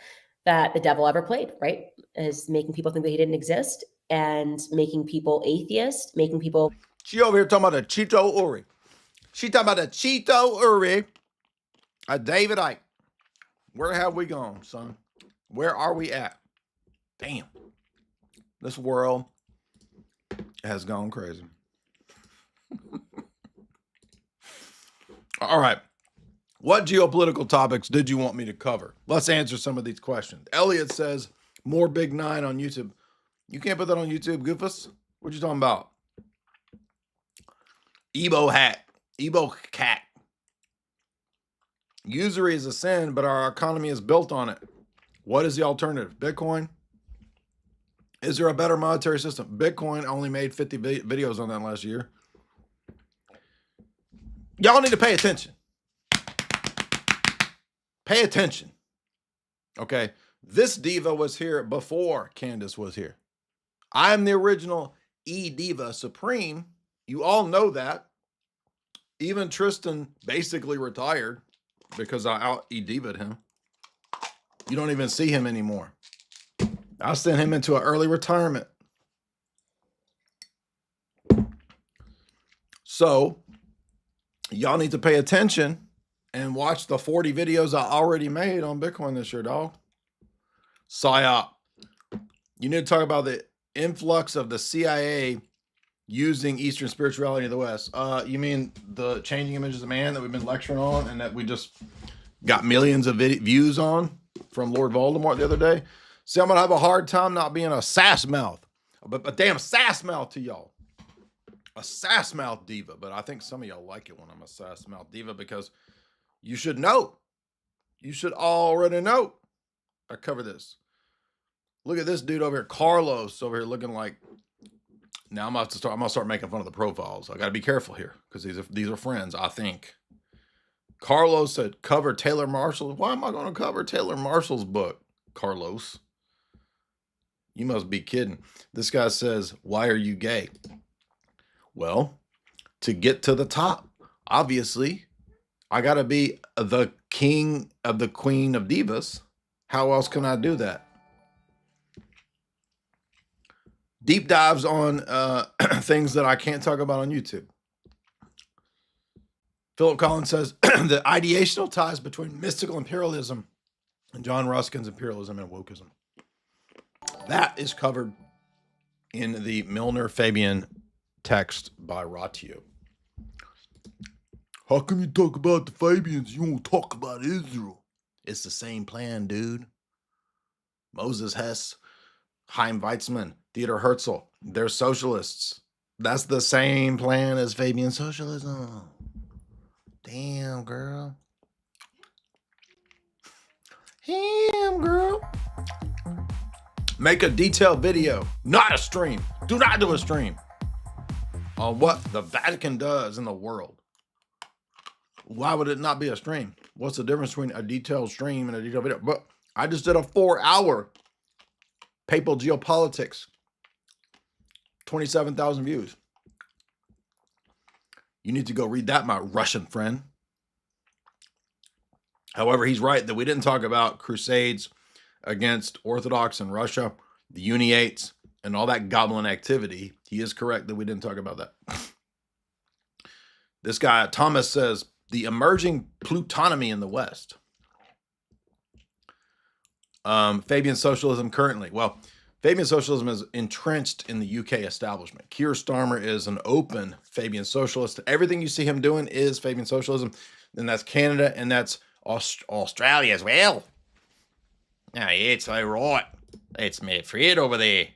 that the devil ever played, right? Is making people think that he didn't exist, and making people atheist, making people. She over here talking about a Cheeto Uri. She talking about a Cheeto Uri, a David Icke. Where have we gone, son? Where are we at? Damn. This world has gone crazy. All right. What geopolitical topics did you want me to cover? Let's answer some of these questions. Elliot says, more Big Nine on YouTube. You can't put that on YouTube, Goofus. What you talking about? Ebo hat. Ebo cat. Usury is a sin, but our economy is built on it. What is the alternative? Bitcoin? Is there a better monetary system? Bitcoin only made 50 videos on that last year. Y'all need to pay attention. Pay attention. Okay? This diva was here before Candace was here. I am the original E-Diva Supreme. You all know that. Even Tristan basically retired because I out E-Diva'd him. You don't even see him anymore. I sent him into an early retirement. So, y'all need to pay attention and watch the 40 videos I already made on Bitcoin this year, dog. PSYOP. You need to talk about the influx of the CIA using Eastern spirituality in the West. You mean the changing images of man that we've been lecturing on and that we just got millions of views on from Lord Voldemort the other day? See, I'm going to have a hard time not being a sass mouth. But a damn sass mouth to y'all. A sass mouth diva. But I think some of y'all like it when I'm a sass mouth diva because you should know. You should already know. I cover this. Look at this dude over here, Carlos over here looking like. Now I'm going to start making fun of the profiles. I got to be careful here because these are friends, I think. Carlos said, cover Taylor Marshall. Why am I going to cover Taylor Marshall's book, Carlos? You must be kidding. This guy says, why are you gay? Well, to get to the top, obviously, I got to be the king of the queen of divas. How else can I do that? Deep dives on things that I can't talk about on YouTube. Philip Collins says, the ideational ties between mystical imperialism and John Ruskin's imperialism and wokeism. That is covered in the Milner-Fabian text by Ratio. How can you talk about the Fabians? You won't talk about Israel. It's the same plan, dude. Moses Hess, Chaim Weizmann, Theodor Herzl, they're socialists. That's the same plan as Fabian socialism. Damn, girl. Damn, girl. Make a detailed video, not a stream. Do not do a stream on what the Vatican does in the world. Why would it not be a stream? What's the difference between a detailed stream and a detailed video? But I just did a 4-hour papal geopolitics. 27,000 views. You need to go read that, my Russian friend. However, he's right that we didn't talk about crusades against Orthodox in Russia, the Uniates, and all that goblin activity. He is correct that we didn't talk about that. This guy, Thomas, says, the emerging plutonomy in the West. Fabian socialism currently. Well, Fabian socialism is entrenched in the UK establishment. Keir Starmer is an open Fabian socialist. Everything you see him doing is Fabian socialism. And that's Canada and that's Australia as well. Yeah, it's all right. It's me Fred over there.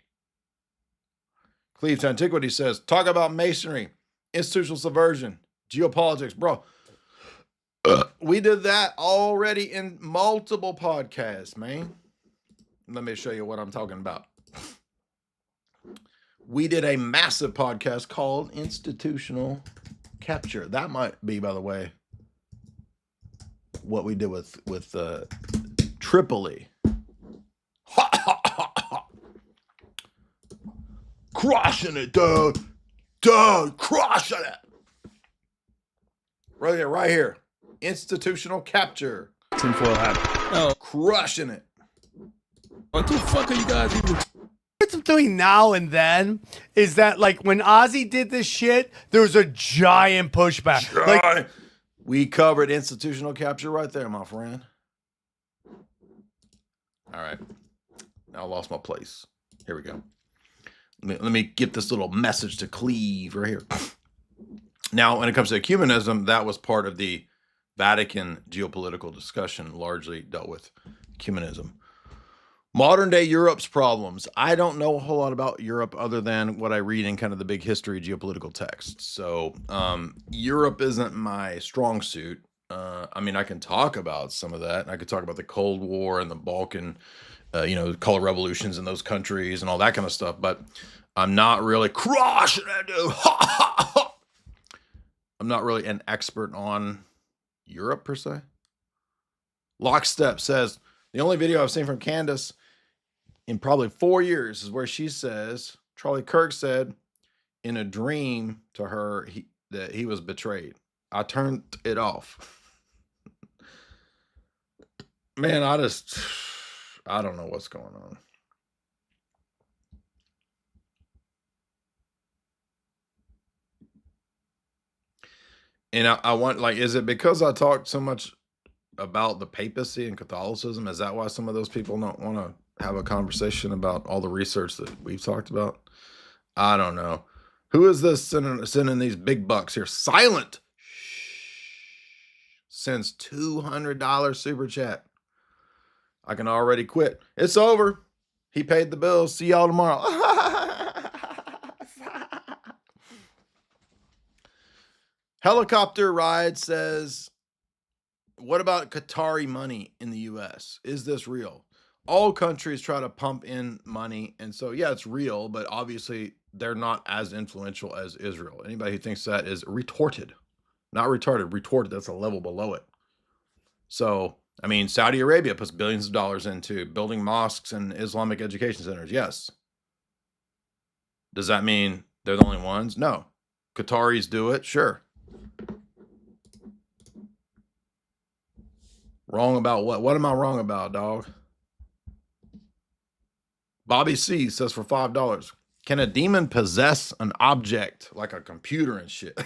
Cleves Antiquity says, talk about masonry, institutional subversion, geopolitics. Bro, we did that already in multiple podcasts, man. Let me show you what I'm talking about. We did a massive podcast called Institutional Capture. That might be, by the way, what we did with Tripoli. Crushing it, dude. Dude, crushing it. Right here. Institutional Capture. Tinfoil hat. Oh. Crushing it. What the fuck are you guys even... What I'm doing now and then is that, like, when Ozzy did this shit, there was a giant pushback. Like, we covered institutional capture right there, my friend. All right. Now I lost my place. Here we go. Let me get this little message to Cleve right here. Now, when it comes to ecumenism, that was part of the Vatican geopolitical discussion, largely dealt with ecumenism. Modern day Europe's problems. I don't know a whole lot about Europe other than what I read in kind of the big history geopolitical texts. So Europe isn't my strong suit. I mean, I can talk about some of that. I could talk about the Cold War and the Balkan, color revolutions in those countries and all that kind of stuff. But I'm not really crushing it. I'm not really an expert on Europe per se. Lockstep says the only video I've seen from Candace in probably 4 years is where she says Charlie Kirk said in a dream to her that he was betrayed. I turned it off. Man, I don't know what's going on. And I want, like, is it because I talked so much about the papacy and Catholicism? Is that why some of those people don't want to have a conversation about all the research that we've talked about? I don't know. Who is this sending these big bucks here? Silent sends $200 super chat. I can already quit. It's over. He paid the bills. See y'all tomorrow. Helicopter Ride says, what about Qatari money in the U.S.? Is this real? All countries try to pump in money. And so, yeah, it's real, but obviously they're not as influential as Israel. Anybody who thinks that is retorted. Not retarded, retorted. That's a level below it. So, I mean, Saudi Arabia puts billions of dollars into building mosques and Islamic education centers. Yes. Does that mean they're the only ones? No. Qataris do it? Sure. Wrong about what? What am I wrong about, dog? Bobby C says for $5, can a demon possess an object like a computer and shit?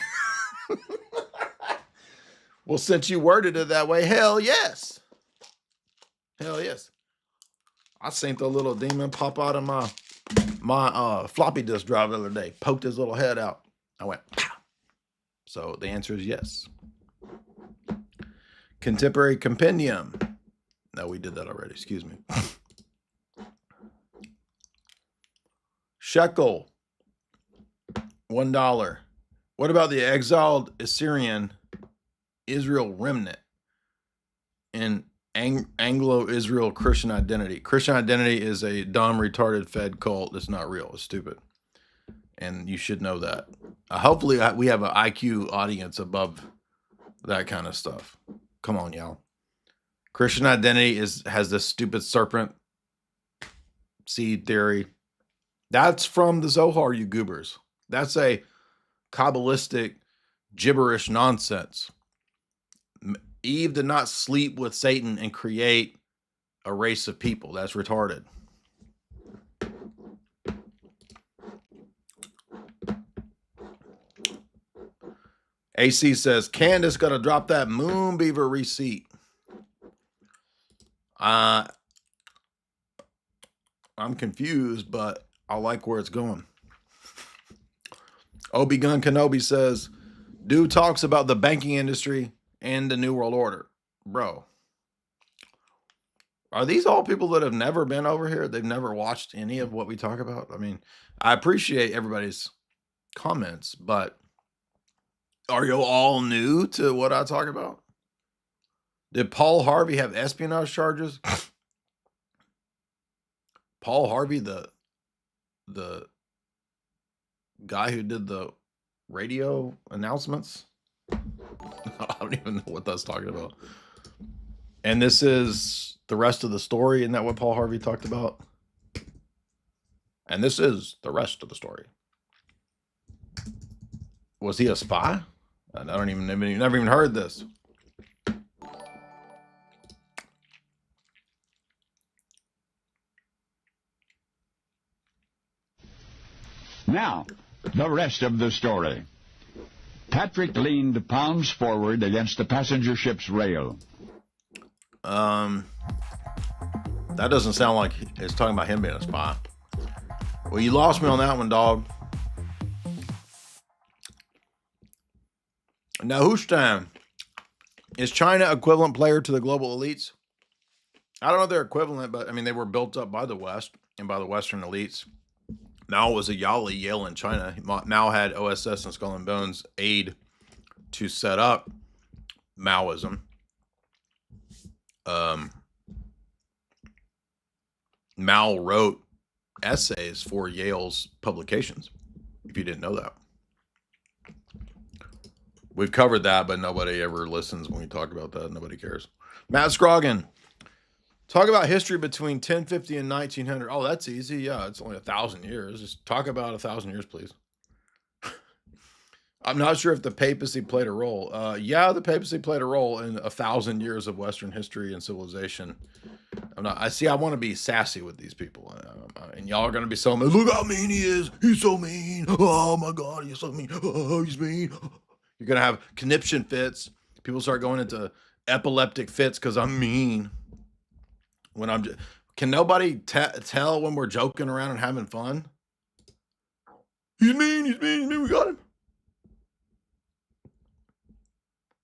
Well, since you worded it that way, hell yes. Hell yes. I seen the little demon pop out of my floppy disk drive the other day. Poked his little head out. I went, pow. So the answer is yes. Contemporary Compendium. No, we did that already. Excuse me. Shekel. $1. What about the exiled Assyrian Israel remnant in Anglo-Israel Christian identity? Christian identity is a dumb, retarded, fed cult that's not real. It's stupid. And you should know that. Hopefully we have an IQ audience above that kind of stuff. Come on, y'all. Christian identity has this stupid serpent seed theory. That's from the Zohar, you goobers. That's a Kabbalistic gibberish nonsense. Eve did not sleep with Satan and create a race of people. That's retarded. AC says, Candace got to drop that Moonbeaver receipt. I'm confused, but I like where it's going. Obi-Gun Kenobi says, dude talks about the banking industry and the New World Order. Bro, are these all people that have never been over here? They've never watched any of what we talk about? I mean, I appreciate everybody's comments, but are you all new to what I talk about? Did Paul Harvey have espionage charges? Paul Harvey, the guy who did the radio announcements? I don't even know what that's talking about. And this is the rest of the story. Isn't that what Paul Harvey talked about? And this is the rest of the story. Was he a spy? I don't even, never even heard this. Now, the rest of the story. Patrick leaned palms forward against the passenger ship's rail. That doesn't sound like it's talking about him being a spy. Well, you lost me on that one, dog. Now, Hustan, is China equivalent player to the global elites? I don't know if they're equivalent, but I mean, they were built up by the West and by the Western elites. Mao was a Yali, Yale in China. Mao had OSS and Skull and Bones aid to set up Maoism. Mao wrote essays for Yale's publications, if you didn't know that. We've covered that, but nobody ever listens when we talk about that. Nobody cares. Matt Scroggin, talk about history between 1050 and 1900. Oh, that's easy. Yeah, it's only 1,000 years. Just talk about 1,000 years, please. I'm not sure if the papacy played a role. Yeah, the papacy played a role in 1,000 years of Western history and civilization. I want to be sassy with these people. And y'all are going to be so mean. Look how mean he is. He's so mean. Oh my God, he's so mean. Oh, he's mean. You're going to have conniption fits. People start going into epileptic fits because I'm mean. Can nobody tell when we're joking around and having fun? He's mean. We got him.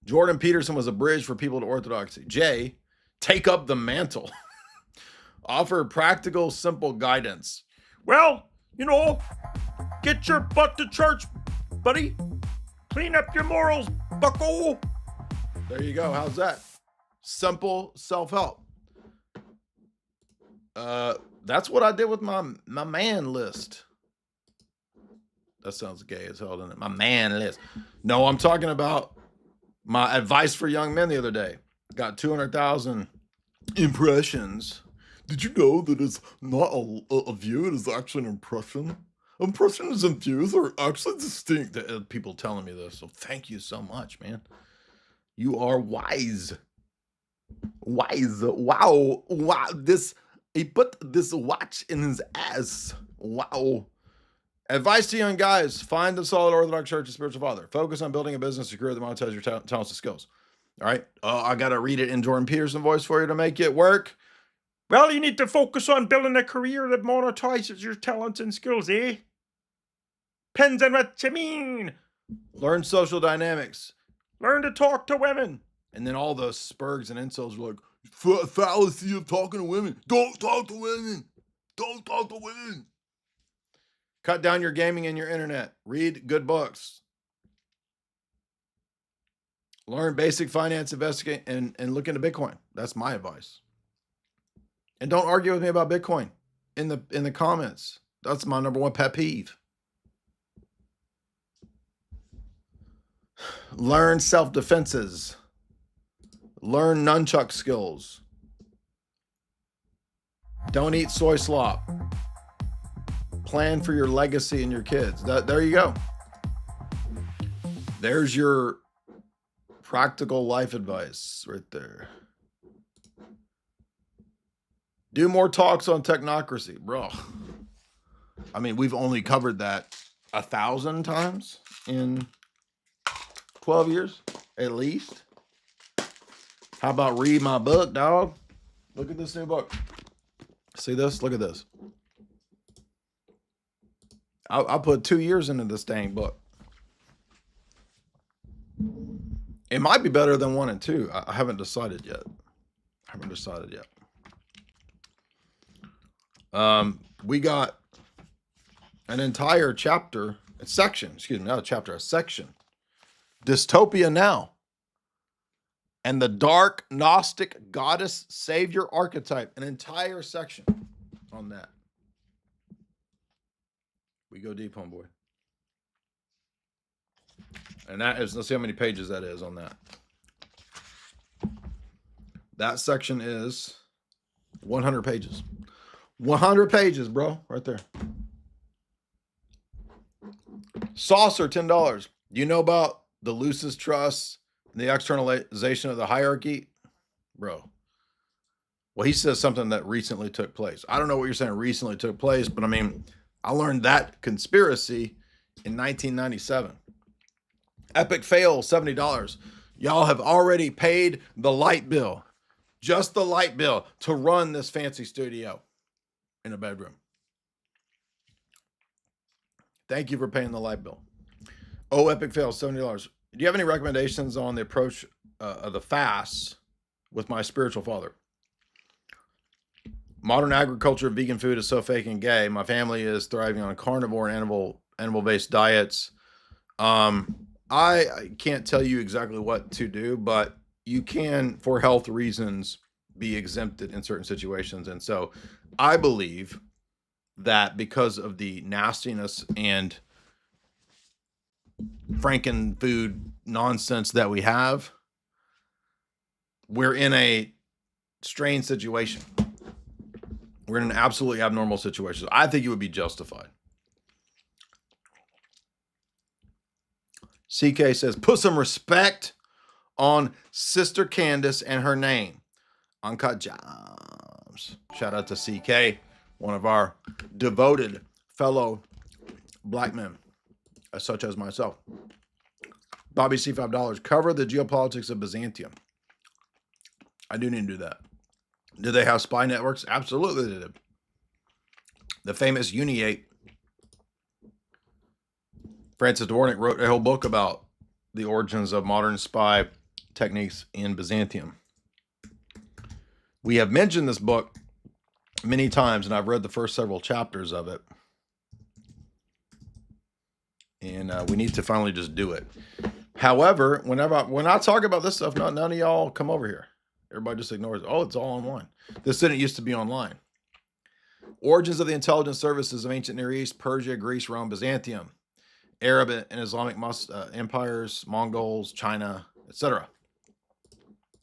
Jordan Peterson was a bridge for people to orthodoxy. Jay, take up the mantle. Offer practical, simple guidance. Well, get your butt to church, buddy. Clean up your morals, bucko. There you go. How's that? Simple self-help. That's what I did with my man list. That sounds gay as hell, doesn't it? My man list. No, I'm talking about my advice for young men the other day. Got 200,000 impressions. Did you know that it's not a view, it is actually an impression? Impressions and views are actually distinct. People telling me this, so thank you so much, man. You are wise. Wise. Wow. He put this watch in his ass. Wow. Advice to young guys: find a solid Orthodox church and spiritual father. Focus on building a business secure that monetize your talents and skills. All right. I got to read it in Jordan Peterson voice for you to make it work. Well, you need to focus on building a career that monetizes your talents and skills, eh? Depends on what you mean. Learn social dynamics. Learn to talk to women. And then all those spurgs and insults were like, fallacy of talking to women. Don't talk to women. Don't talk to women. Cut down your gaming and your internet. Read good books. Learn basic finance, investigate, and look into Bitcoin. That's my advice. And don't argue with me about Bitcoin in the comments. That's my number one pet peeve. Learn self-defenses. Learn nunchuck skills. Don't eat soy slop. Plan for your legacy and your kids. There you go. There's your practical life advice right there. Do more talks on technocracy, bro. I mean, we've only covered that 1,000 times in 12 years, at least. How about read my book, dog? Look at this new book. See this? Look at this. I put 2 years into this dang book. It might be better than 1 and 2. I haven't decided yet. We got an entire chapter, a section. Dystopia Now. And the dark Gnostic goddess savior archetype. An entire section on that. We go deep, homeboy. And that is, let's see how many pages that is on that. That section is 100 pages. 100 pages, bro, right there. Saucer, $10. Do you know about the Lucis Trust and the externalization of the hierarchy? Bro. Well, he says something that recently took place. I don't know what you're saying recently took place, but I mean, I learned that conspiracy in 1997. Epic fail, $70. Y'all have already paid the light bill. Just the light bill to run this fancy studio in a bedroom. Thank you for paying the light bill. Oh, epic fail, $70. Do you have any recommendations on the approach of the fast with my spiritual father? Modern agriculture, vegan food is so fake and gay. My family is thriving on carnivore and animal-based diets. I can't tell you exactly what to do, but you can, for health reasons, be exempted in certain situations. And so I believe that because of the nastiness and Franken food nonsense that we have, we're in a strange situation. We're in an absolutely abnormal situation. I think it would be justified. CK says, put some respect on Sister Candace and her name. Uncut Jobs. Shout out to CK, one of our devoted fellow black men, such as myself. Bobby C, $5. Cover the geopolitics of Byzantium. I do need to do that. Did they have spy networks? Absolutely they did. The famous Uni-8. Francis Dvornik wrote a whole book about the origins of modern spy techniques in Byzantium. We have mentioned this book many times, and I've read the first several chapters of it. And we need to finally just do it. However, when I talk about this stuff, none of y'all come over here. Everybody just ignores it. Oh, it's all online. This didn't used to be online. Origins of the intelligence services of ancient Near East, Persia, Greece, Rome, Byzantium, Arab and Islamic empires, Mongols, China, etc.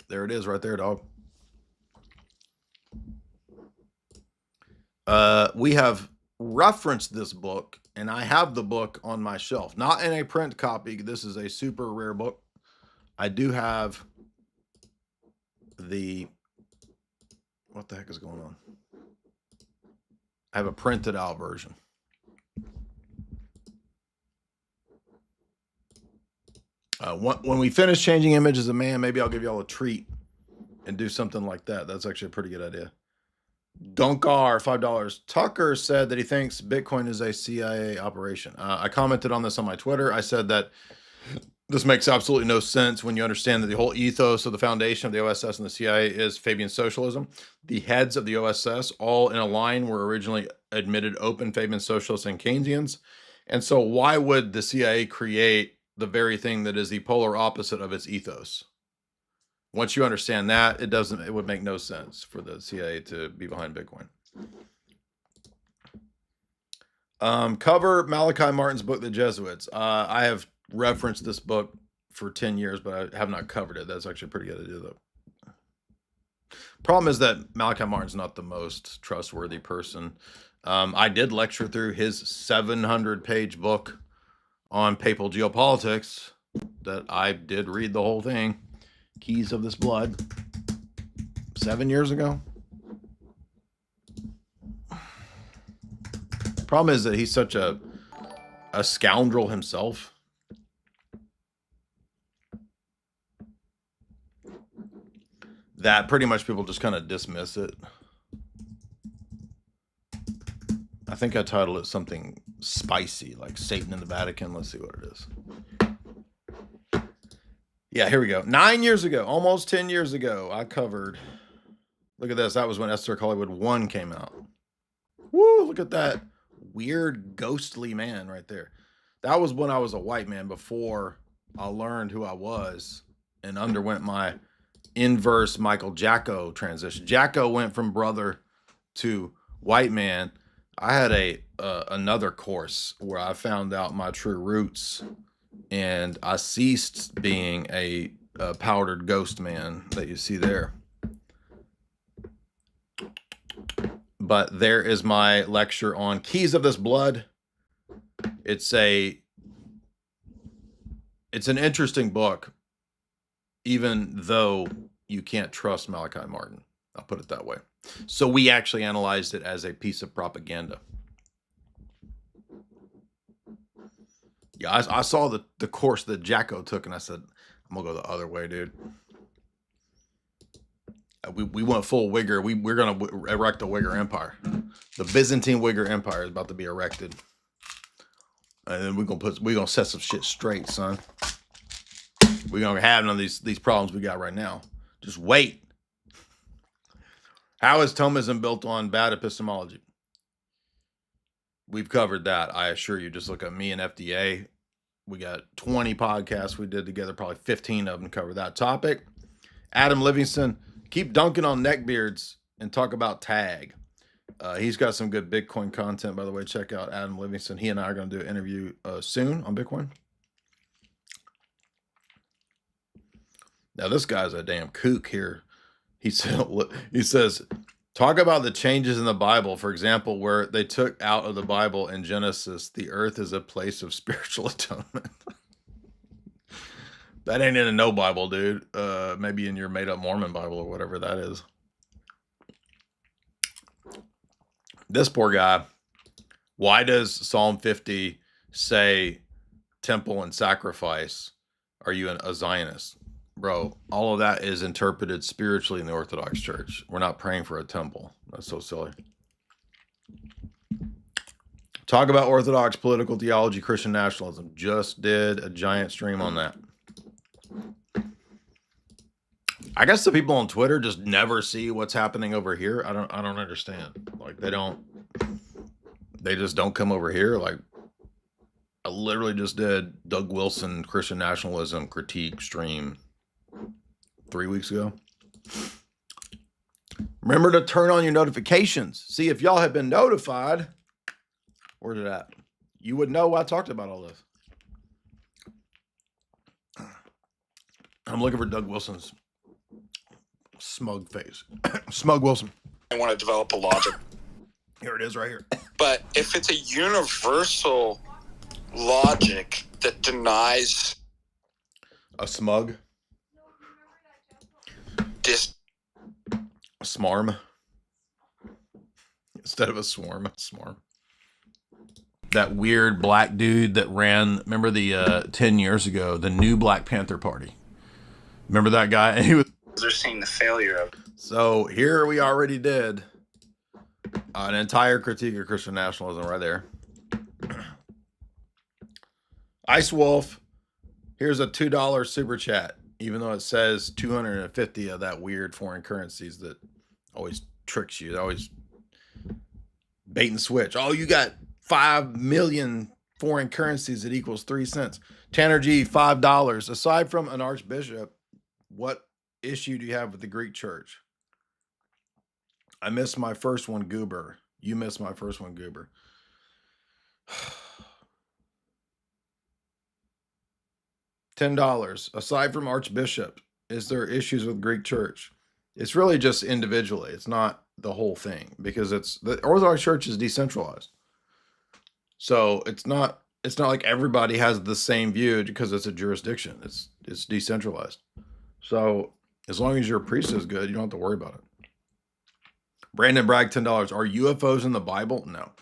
There it is right there, dog. We have referenced this book, and I have the book on my shelf. Not in a print copy. This is a super rare book. I do have the... What the heck is going on? I have a printed out version. When we finish changing images of man, maybe I'll give y'all a treat and do something like that. That's actually a pretty good idea. Donkar, $5. Tucker said that he thinks Bitcoin is a CIA operation. I commented on this on my Twitter. I said that this makes absolutely no sense when you understand that the whole ethos of the foundation of the OSS and the CIA is Fabian socialism. The heads of the OSS, all in a line, were originally admitted open Fabian socialists and Keynesians. And so why would the CIA create the very thing that is the polar opposite of its ethos? Once you understand that, it would make no sense for the CIA to be behind Bitcoin. Cover Malachi Martin's book, The Jesuits. I have referenced this book for 10 years, but I have not covered it. That's actually a pretty good idea, though. Problem is that Malachi Martin's not the most trustworthy person. I did lecture through his 700-page book on papal geopolitics that I did read the whole thing. Keys of This Blood, 7 years ago. Problem is that he's such a scoundrel himself. That pretty much people just kind of dismiss it. I think I titled it something spicy, like Satan in the Vatican. Let's see what it is. Yeah, here we go. 9 years ago, almost 10 years ago, I covered... Look at this. That was when Esoteric Hollywood 1 came out. Woo, look at that weird, ghostly man right there. That was when I was a white man, before I learned who I was and underwent my inverse Michael Jacko transition. Jacko went from brother to white man. I had another course where I found out my true roots, and I ceased being a powdered ghost man that you see there. But there is my lecture on Keys of This Blood. It's an interesting book, even though you can't trust Malachi Martin. I'll put it that way. So we actually analyzed it as a piece of propaganda. Yeah, I saw the course that Jacko took, and I said, I'm going to go the other way, dude. We went full Wigger. We're going to erect a Wigger empire. The Byzantine Wigger empire is about to be erected. And then we're gonna set some shit straight, son. We're going to have none of these problems we got right now. Just wait. How is Thomism built on bad epistemology? We've covered that, I assure you. Just look at me and FDA. We got 20 podcasts we did together, probably 15 of them cover that topic. Adam Livingston, keep dunking on neckbeards and talk about tag. He's got some good Bitcoin content, by the way. Check out Adam Livingston. He and I are going to do an interview soon on Bitcoin. Now, this guy's a damn kook here. He says, talk about the changes in the Bible. For example, where they took out of the Bible in Genesis, the earth is a place of spiritual atonement. That ain't in a no Bible, dude. Maybe in your made-up Mormon Bible or whatever that is. This poor guy. Why does Psalm 50 say temple and sacrifice? Are you a Zionist? Bro, all of that is interpreted spiritually in the Orthodox Church. We're not praying for a temple. That's so silly. Talk about Orthodox political theology, Christian nationalism. Just did a giant stream on that. I guess the people on Twitter just never see what's happening over here. I don't understand. Like they just don't come over here. Like I literally just did Doug Wilson Christian nationalism critique stream 3 weeks ago. Remember to turn on your notifications. See if y'all have been notified. Where's it at? You would know I talked about all this. I'm looking for Doug Wilson's smug face. Smug Wilson. I want to develop a logic. Here it is right here. But if it's a universal logic that denies a smug, a smarm, instead of a swarm, a smarm. That weird black dude that ran, remember the 10 years ago, the new Black Panther Party. Remember that guy? And he was. They're seeing the failure of. So here we already did an entire critique of Christian nationalism right there. Ice Wolf, here's a $2 super chat, even though it says 250 of that weird foreign currencies that always tricks you. They always bait and switch. Oh, you got 5 million foreign currencies that equals 3 cents. Tanner G, $5. Aside from an archbishop, what issue do you have with the Greek church? I missed my first one, Goober. You missed my first one, Goober. $10. Aside from archbishop, is there issues with Greek church? It's really just individually. It's not the whole thing because the Orthodox Church is decentralized. So it's not like everybody has the same view because it's a jurisdiction. It's decentralized. So as long as your priest is good, you don't have to worry about it. Brandon Bragg, $10. Are UFOs in the Bible? No.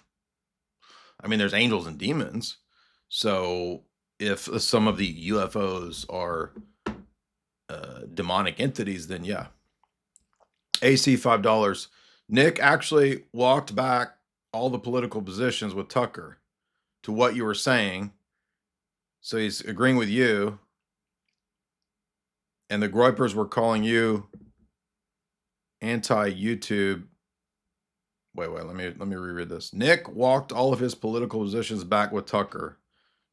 I mean, there's angels and demons. So if some of the UFOs are demonic entities, then yeah. AC, $5. Nick actually walked back all the political positions with Tucker to what you were saying. So he's agreeing with you. And the Groypers were calling you anti-YouTube. Wait, let me reread this. Nick walked all of his political positions back with Tucker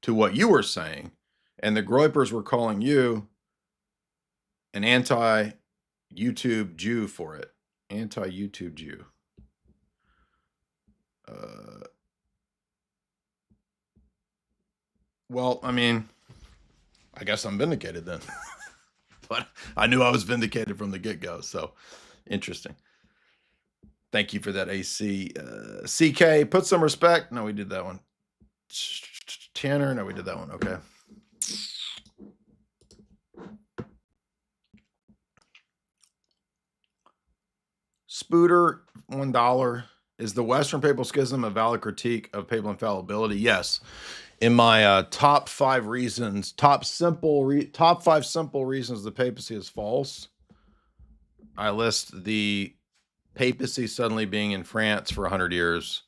to what you were saying. And the Groypers were calling you an anti-YouTube Jew for it. Anti-YouTube Jew. Well, I mean, I guess I'm vindicated then. But I knew I was vindicated from the get-go, so interesting. Thank you for that, AC. CK, put some respect. No, we did that one. Tanner, no, we did that one. Okay. Spooter, $1. Is the Western Papal Schism a valid critique of papal infallibility? Yes. In my top 5 reasons, top 5 simple reasons the papacy is false, I list the papacy suddenly being in France for 100 years.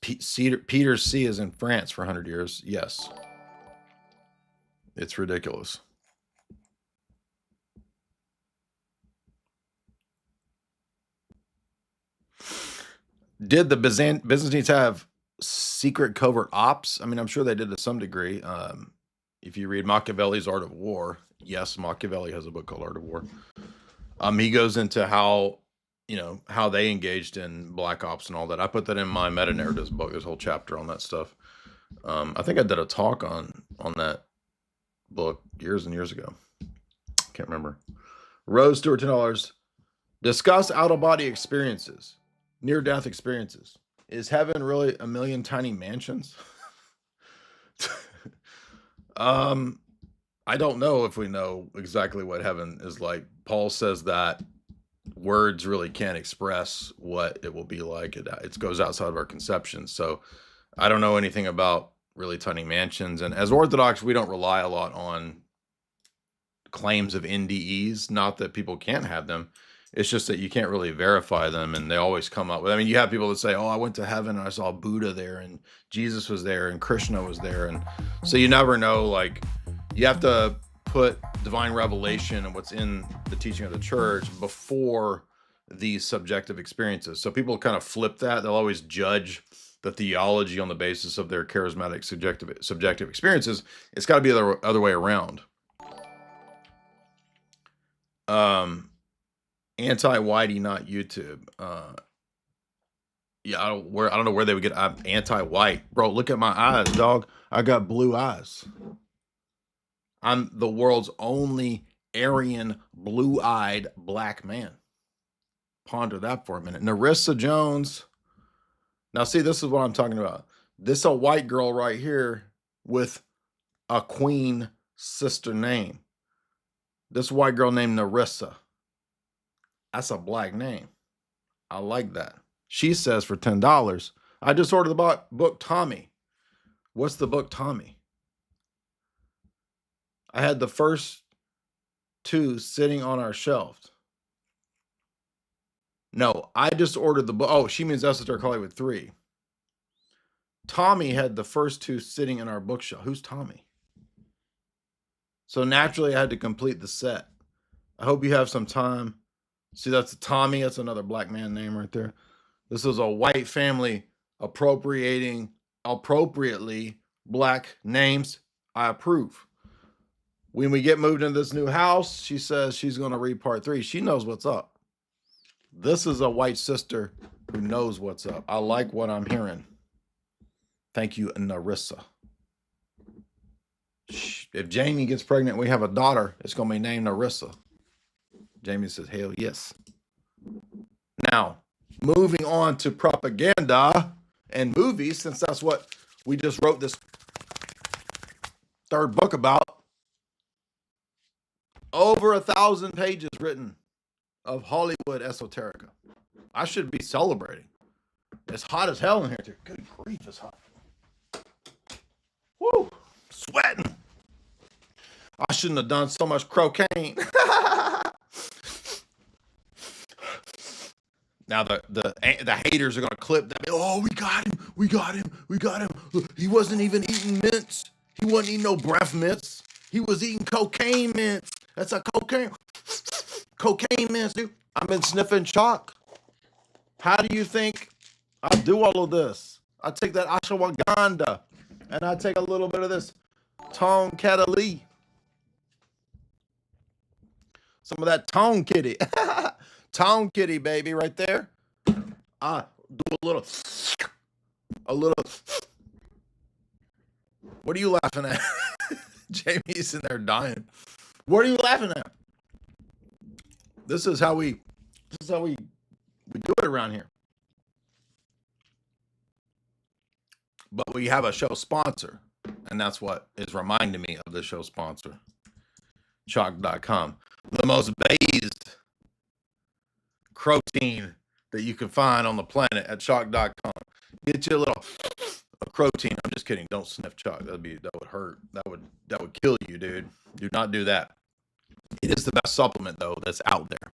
Peter C is in France for 100 years. Yes. It's ridiculous. Did the Byzantines have secret covert ops? I mean, I'm sure they did to some degree. If you read Machiavelli's Art of War, yes, Machiavelli has a book called Art of War. He goes into how, how they engaged in black ops and all that. I put that in my meta narratives book. There's a whole chapter on that stuff. I think I did a talk on that book years and years ago. Can't remember. Rose Stewart, $10. Discuss out-of-body experiences, near-death experiences. Is heaven really a million tiny mansions? I don't know if we know exactly what heaven is like. Paul says that words really can't express what it will be like. It goes outside of our conception. So I don't know anything about really tiny mansions. And as Orthodox, we don't rely a lot on claims of NDEs. Not that people can't have them. It's just that you can't really verify them. And they always come up with, I mean, you have people that say, oh, I went to heaven and I saw Buddha there and Jesus was there and Krishna was there. And so you never know, like, you have to put divine revelation and what's in the teaching of the church before these subjective experiences. So people kind of flip that. They'll always judge the theology on the basis of their charismatic subjective experiences. It's got to be the other way around. Anti-Whitey, not YouTube. Yeah, I don't know where they would get. I'm anti-white, bro. Look at my eyes, dog. I got blue eyes. I'm the world's only Aryan, blue-eyed black man. Ponder that for a minute. Narissa Jones. Now, see, this is what I'm talking about. This a white girl right here with a queen sister name. This white girl named Narissa. That's a black name. I like that. She says for $10, I just ordered the book Tommy. What's the book Tommy? I had the first two sitting on our shelf. No, I just ordered the book. Oh, she means Esoteric Hollywood 3. Tommy had the first two sitting in our bookshelf. Who's Tommy? So naturally, I had to complete the set. I hope you have some time. See, that's Tommy. That's another black man name right there. This is a white family appropriately black names. I approve. When we get moved into this new house, she says she's going to read part 3. She knows what's up. This is a white sister who knows what's up. I like what I'm hearing. Thank you, Narissa. If Jamie gets pregnant, we have a daughter, it's going to be named Narissa. Jamie says, hell yes. Now, moving on to propaganda and movies, since that's what we just wrote this third book about. Over 1,000 pages written of Hollywood esoterica. I should be celebrating. It's hot as hell in here, too. Good grief, it's hot. Woo! Sweating. I shouldn't have done so much cocaine. Now the haters are gonna clip that. Oh, we got him. He wasn't even eating mints. He wasn't eating no breath mints. He was eating cocaine mints. That's a cocaine mints, dude. I've been sniffing chalk. How do you think I do all of this? I take that ashwagandha and I take a little bit of this Tone Catalee. Some of that Tone Kitty. Tone Kitty, baby, right there. I do a little. What are you laughing at? Jamie's in there dying. What are you laughing at? This is how we do it around here. But we have a show sponsor, and that's what is reminding me of the show sponsor. Chalk.com. The most bathed protein that you can find on the planet at chalk.com. Get you a little protein. I'm just kidding. Don't sniff chalk. That would hurt. That would kill you, dude. Do not do that. It is the best supplement though that's out there.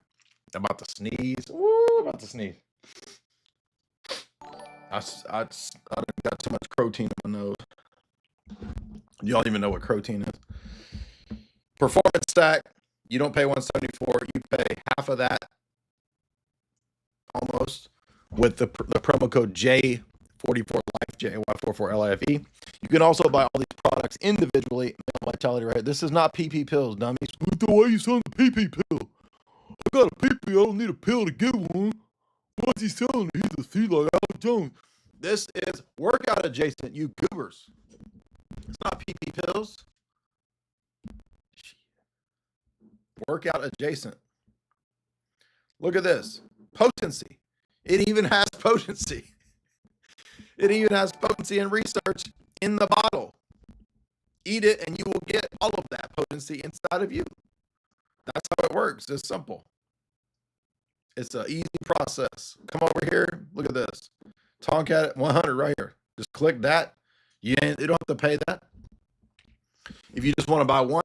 I'm about to sneeze. Woo, about to sneeze. I got too much protein in my nose. Y'all even know what protein is. Performance Stack. You don't pay $174. You pay half of that, almost, with the promo code J44Life, JY44LIFE. You can also buy all these products individually. Male Vitality right here. This is not PP pills, dummies. Why are you selling the PP pill? I got a PP. I don't need a pill to get one. What's he selling? He's a C like Alex Jones. This is workout adjacent, you goobers. It's not PP pills. Workout adjacent. Look at this. Potency. It even has potency. It even has potency and research in the bottle. Eat it and you will get all of that potency inside of you. That's how it works. It's simple. It's an easy process. Come over here. Look at this. Tomcat 100 right here. Just click that. You don't have to pay that. If you just want to buy one,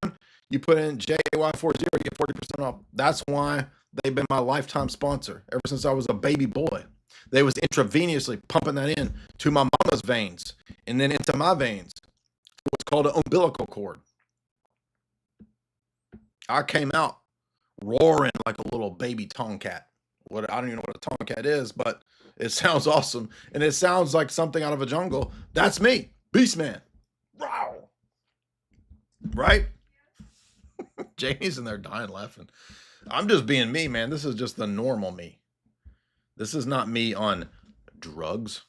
you put in JAY40, you get 40% off. That's why they've been my lifetime sponsor ever since I was a baby boy. They was intravenously pumping that in to my mama's veins and then into my veins. What's called an umbilical cord. I came out roaring like a little baby tomcat. I don't even know what a tomcat is, but it sounds awesome. And it sounds like something out of a jungle. That's me, Beastman. Wow. Right? Jamie's in there dying laughing. I'm just being me, man. This is just the normal me. This is not me on drugs.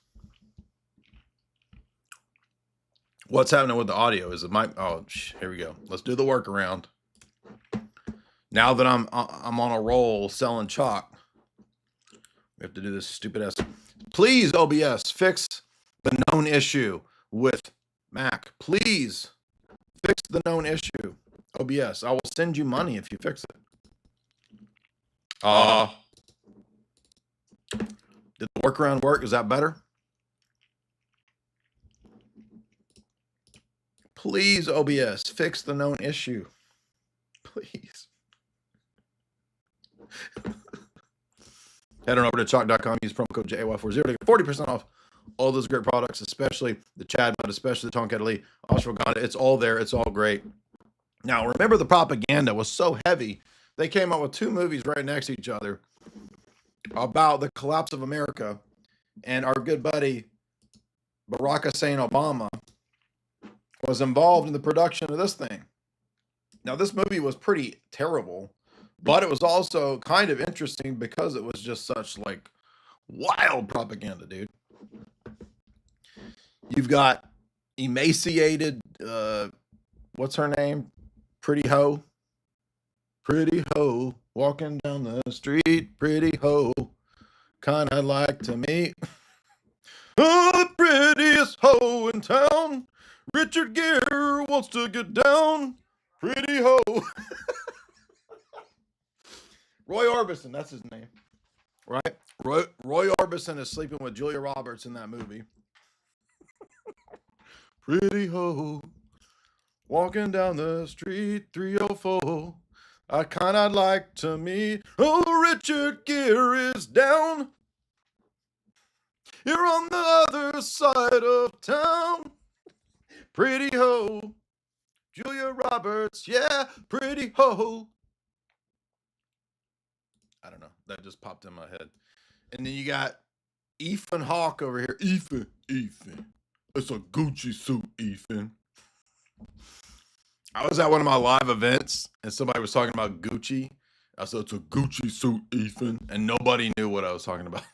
What's happening with the audio? Is it my... Oh, here we go. Let's do the workaround. Now that I'm on a roll selling chalk, we have to do this stupid ass. Please, OBS, fix the known issue with Mac. Please fix the known issue. OBS, I will send you money if you fix it. Did the workaround work? Is that better? Please, OBS, fix the known issue. Please. Head on over to chalk.com, use promo code JAY40 to get 40% off all those great products, especially the Chad Bud, especially the Tonkat Elite, Ashwagandha. It's all there. It's all great. Now, remember the propaganda was so heavy. They came out with 2 movies right next to each other about the collapse of America, and our good buddy Barack Hussein Obama was involved in the production of this thing. Now, this movie was pretty terrible, but it was also kind of interesting because it was just such like wild propaganda, dude. You've got emaciated, what's her name? Pretty hoe, walking down the street, pretty hoe, kinda like to me. The prettiest hoe in town, Richard Gere wants to get down, pretty hoe. Roy Orbison, that's his name, right? Roy Orbison is sleeping with Julia Roberts in that movie. Pretty hoe, walking down the street, 304. I kinda like to meet. Oh, Richard Gere is down. You're on the other side of town. Pretty hoe, Julia Roberts, yeah, pretty hoe. I don't know. That just popped in my head. And then you got Ethan Hawke over here. Ethan. It's a Gucci suit, Ethan. I was at one of my live events and somebody was talking about Gucci. I said, it's a Gucci suit, Ethan. And nobody knew what I was talking about.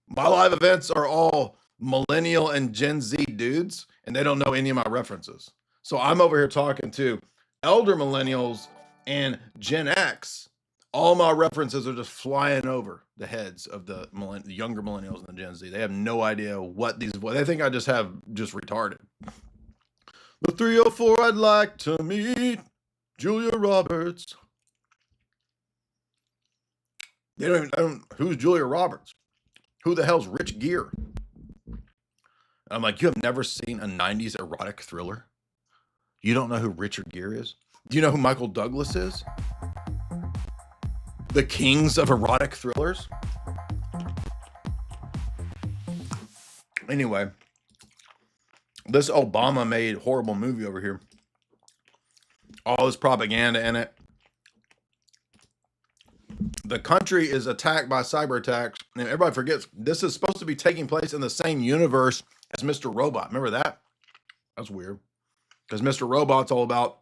My live events are all millennial and Gen Z dudes, and they don't know any of my references. So I'm over here talking to elder millennials and Gen X. All my references are just flying over the heads of the younger millennials and the Gen Z. They have no idea what these. They think I just retarded. The 304, I'd like to meet Julia Roberts. They don't even. Who's Julia Roberts? Who the hell's Rich Gere? And I'm like, you have never seen a 90s erotic thriller? You don't know who Richard Gere is? Do you know who Michael Douglas is? The kings of erotic thrillers? Anyway, this Obama made horrible movie over here. All this propaganda in it. the country is attacked by cyber attacks, and everybody forgets this is supposed to be taking place in the same universe as Mr. Robot. Remember that? That's weird. Because Mr. Robot's all about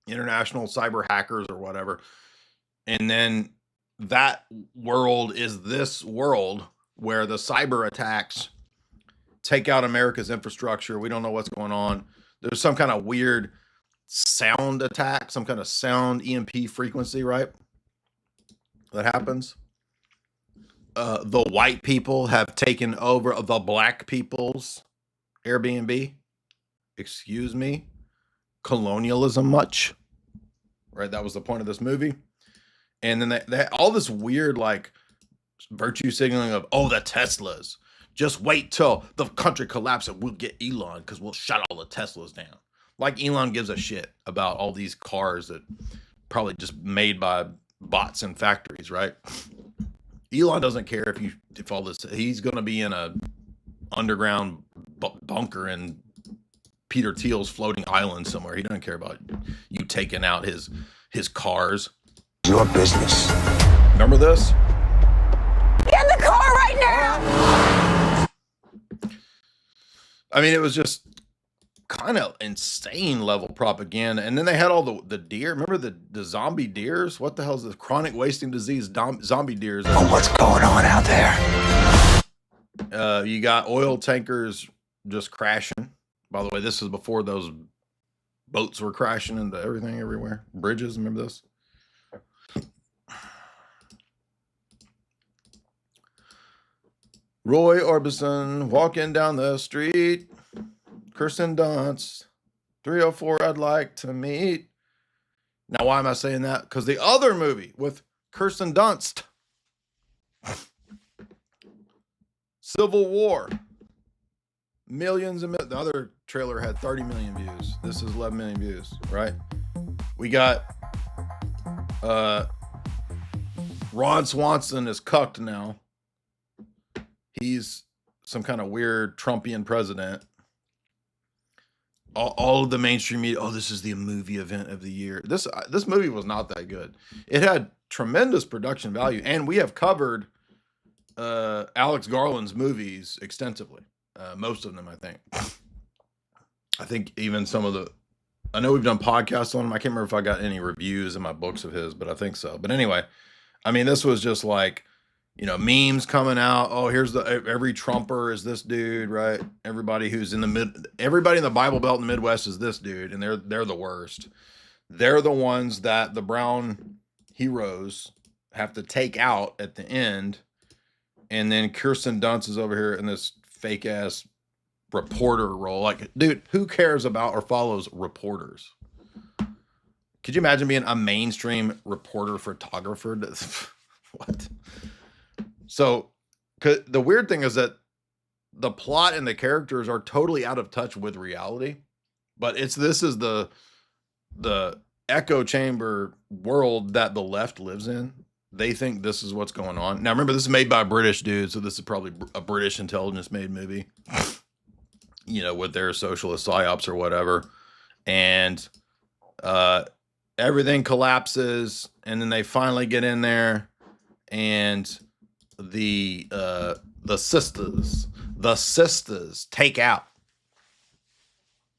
international cyber hackers or whatever. And then that world is this world where the cyber attacks take out America's infrastructure. We don't know what's going on. There's some kind of weird sound attack, some kind of sound EMP frequency, right? That happens. The white people have taken over the black people's Airbnb. Excuse me. Colonialism much? Right? That was the point of this movie. And then they all this weird like virtue signaling of, oh, the Teslas. Just wait till the country collapses and we'll get Elon because we'll shut all the Teslas down. Like Elon gives a shit about all these cars that probably just made by bots in factories, right? Elon doesn't care if all this, he's going to be in a underground bunker in Peter Thiel's floating island somewhere. He doesn't care about you taking out his cars. Your business. Remember this? Get in the car right now! I mean, it was just kind of insane level propaganda. And then they had all the deer. Remember the zombie deers? What the hell is this? Chronic wasting disease zombie deers. Oh, what's going on out there? You got oil tankers just crashing. By the way, this is before those boats were crashing into everything everywhere. Bridges, remember this? Roy Orbison walking down the street. Kirsten Dunst, 304 I'd like to meet. Now, why am I saying that? Because the other movie with Kirsten Dunst, Civil War, millions and the other trailer had 30 million views. This is 11 million views, right? We got Ron Swanson is cucked now. He's some kind of weird Trumpian president. All of the mainstream media, oh, this is the movie event of the year. This movie was not that good. It had tremendous production value, and we have covered Alex Garland's movies extensively. Most of them, I think. I think even some of I know we've done podcasts on him. I can't remember if I got any reviews in my books of his, but I think so. But anyway, I mean, this was just like, memes coming out. Oh, here's every Trumper is this dude, right? Everybody who's everybody in the Bible Belt in the Midwest is this dude, and they're the worst. They're the ones that the brown heroes have to take out at the end, and then Kirsten Dunst is over here in this fake ass reporter role. Like, dude, who cares about or follows reporters? Could you imagine being a mainstream reporter photographer? What? So, the weird thing is that the plot and the characters are totally out of touch with reality, but this is the echo chamber world that the left lives in. They think this is what's going on. Now, remember, this is made by a British dude, so this is probably a British intelligence made movie, with their socialist psyops or whatever. And everything collapses, and then they finally get in there, and the sisters take out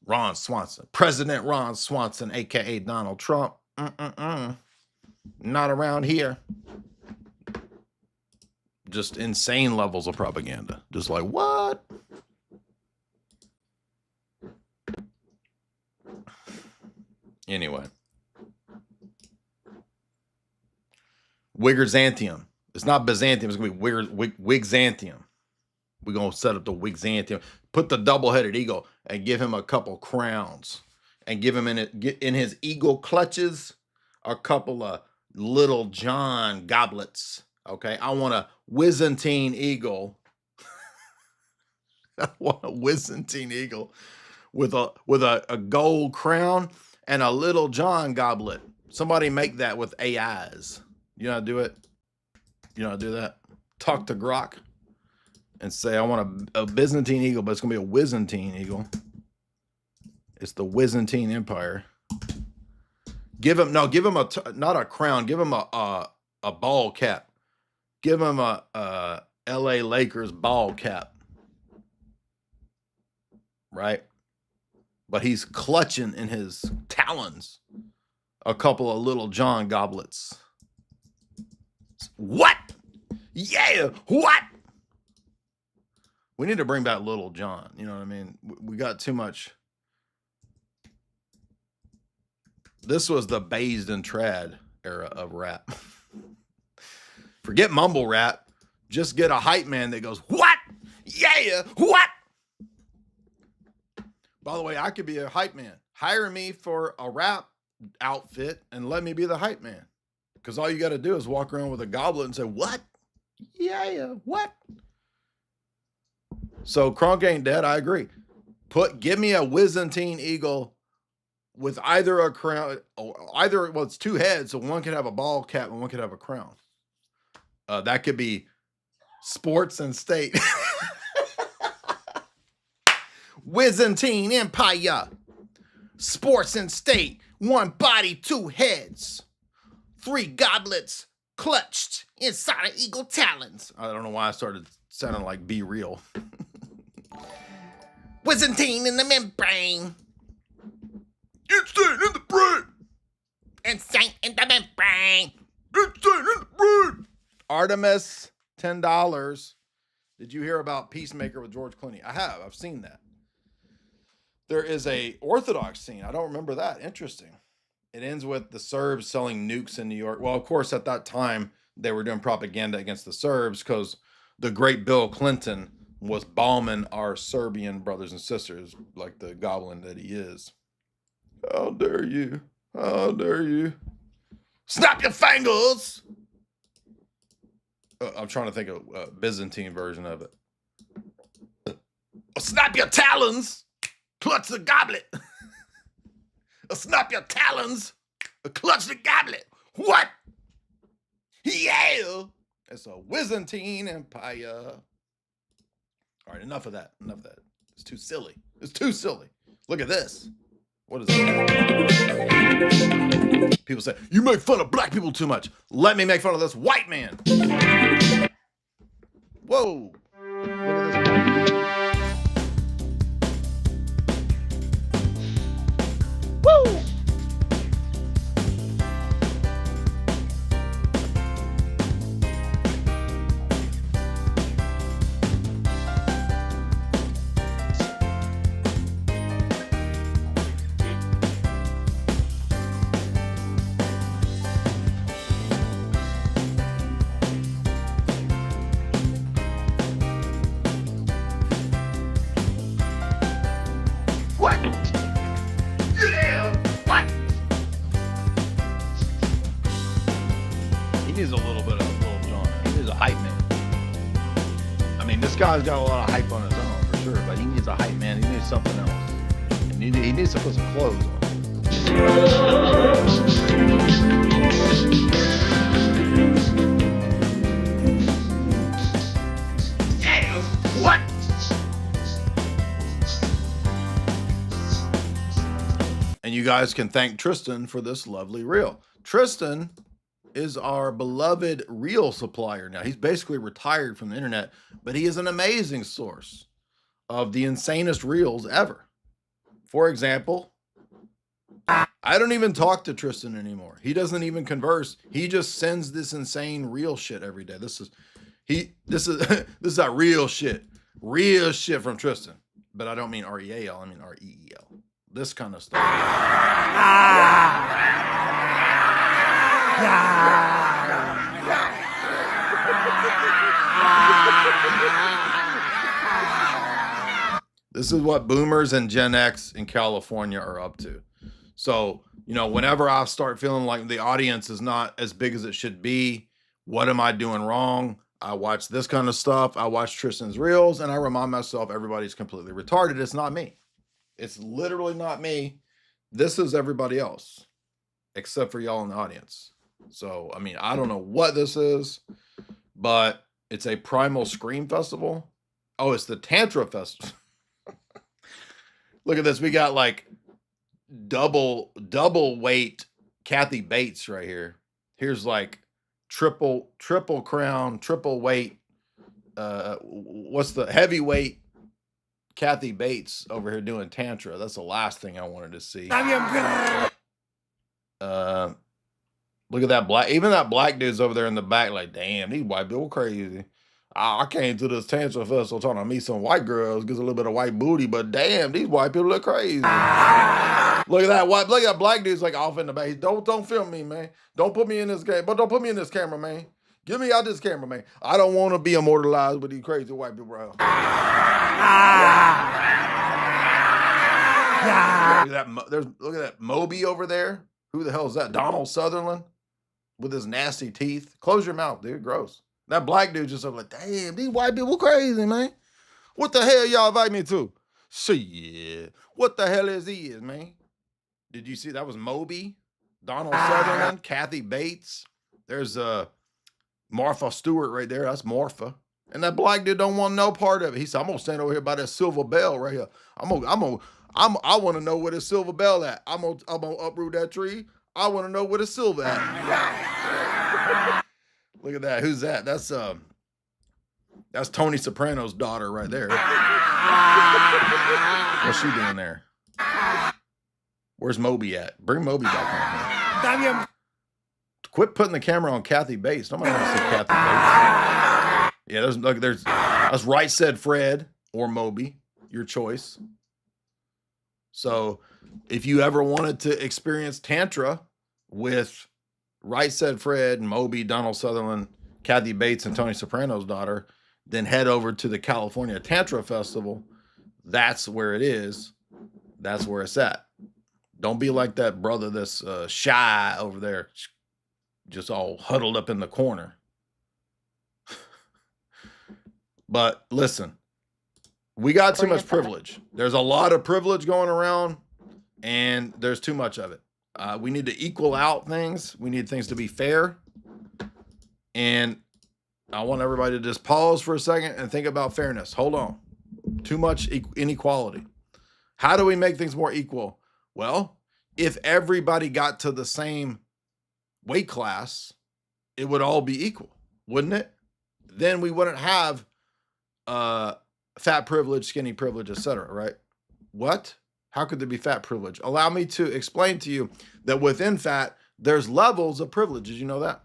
Ron Swanson, President Ron Swanson, aka Donald Trump. Not around here. Just insane levels of propaganda. Just like, what? Anyway. Wiggerzantium. It's not Byzantium. It's going to be Wigzantium. We're going to set up the Wigzantium. Put the double-headed eagle and give him a couple crowns. And give him in his eagle clutches a couple of Little John goblets. Okay, I want a Byzantine eagle. I want a Byzantine eagle with a gold crown and a Little John goblet. Somebody make that with AIs. You know how to do it? You know how to do that? Talk to Grok and say, I want a Byzantine eagle, but it's going to be a Byzantine eagle. It's the Byzantine Empire. Give him not a crown. Give him a a ball cap. Give him a LA Lakers ball cap. Right? But he's clutching in his talons a couple of Little John goblets. What? Yeah, what? We need to bring back Little John. You know what I mean? We got too much. This was the Bazed and Trad era of rap. Forget mumble rap. Just get a hype man that goes, what? Yeah, what? By the way, I could be a hype man. Hire me for a rap outfit and let me be the hype man. Because all you got to do is walk around with a goblet and say, what? Yeah, what? So Kronk ain't dead. I agree. Give me a Byzantine eagle with either a crown, well, it's two heads, so one could have a ball cap and one could have a crown. That could be Sports and State. Byzantine Empire. Sports and State. One body, two heads. Three goblets clutched inside of eagle talons. I don't know why I started sounding like Be Real. Byzantine in the membrane. Insane in the brain. Insane in the membrane. Insane in the brain. Artemis, $10. Did you hear about Peacemaker with George Clooney? I have. I've seen that. There is a Orthodox scene. I don't remember that. Interesting. It ends with the Serbs selling nukes in New York. Well, of course, at that time, they were doing propaganda against the Serbs because the great Bill Clinton was bombing our Serbian brothers and sisters like the goblin that he is. How dare you? How dare you? Snap your fingers! I'm trying to think of a Byzantine version of it. Snap your talons! Clutch the goblet! Snap your talons! Clutch the goblet! What? Yeah! It's a Byzantine Empire. All right, enough of that. Enough of that. It's too silly. It's too silly. Look at this. What is that? People say, you make fun of black people too much. Let me make fun of this white man. Whoa. Look at this. Woo! This guy's got a lot of hype on his own, for sure, but he needs a hype man. He needs something else. He needs to put some clothes on. Yeah, what? And you guys can thank Tristan for this lovely reel. Tristan is our beloved reel supplier now. He's basically retired from the internet, but he is an amazing source of the insanest reels ever. For example, I don't even talk to Tristan anymore. He doesn't even converse. He just sends this insane reel shit every day. This is that real shit. Real shit from Tristan. But I don't mean R-E-A-L, I mean R-E-E-L. This kind of stuff. This is what boomers and Gen X in California are up to. So, whenever I start feeling like the audience is not as big as it should be, what am I doing wrong? I watch this kind of stuff. I watch Tristan's reels and I remind myself everybody's completely retarded. It's not me. It's literally not me. This is everybody else, except for y'all in the audience. So, I don't know what this is, but it's a Primal Scream Festival. Oh, it's the Tantra Festival. Look at this. We got like double weight Kathy Bates right here. Here's like triple crown, triple weight. What's the heavyweight? Kathy Bates over here doing tantra. That's the last thing I wanted to see. Look at that black. Even that black dude's over there in the back. Like, damn, these white people crazy. I came to this tantra festival trying to meet some white girls, get a little bit of white booty, but damn, these white people look crazy. Look at that white. Look at that black dude's like off in the back. Don't film me, man. Don't put me in this game. But don't put me in this camera, man. Get me out this camera, man. I don't want to be immortalized with these crazy white people, bro. Look at that. Look at that Moby over there. Who the hell is that? Donald Sutherland with his nasty teeth. Close your mouth, dude. Gross. That black dude just like, damn, these white people crazy, man. What the hell y'all invite me to? Shit. What the hell is he, man? Did you see that was Moby? Donald Sutherland, Kathy Bates. There's Martha Stewart right there. That's Martha. And that black dude don't want no part of it. He said, I'm gonna stand over here by that silver bell right here. I want to know where the silver bell at. I'm gonna uproot that tree. I want to know where the silver at. Look at that. Who's that? That's Tony Soprano's daughter right there. What's she doing there? Where's Moby at? Bring Moby back on here. Quit putting the camera on Kathy Bates. Nobody wants to see Kathy Bates. Yeah, that's Right Said Fred or Moby, your choice. So if you ever wanted to experience Tantra with Right Said Fred, Moby, Donald Sutherland, Kathy Bates, and Tony Soprano's daughter, then head over to the California Tantra Festival. That's where it is. That's where it's at. Don't be like that brother that's shy over there, just all huddled up in the corner. But listen, we got too much privilege. There's a lot of privilege going around, and there's too much of it. We need to equal out things. We need things to be fair. And I want everybody to just pause for a second and think about fairness. Hold on. Too much inequality. How do we make things more equal? Well, if everybody got to the same weight class, it would all be equal, wouldn't it? Then we wouldn't have fat privilege, skinny privilege, etc., right? What? How could there be fat privilege? Allow me to explain to you that within fat, there's levels of privilege. Did you know that?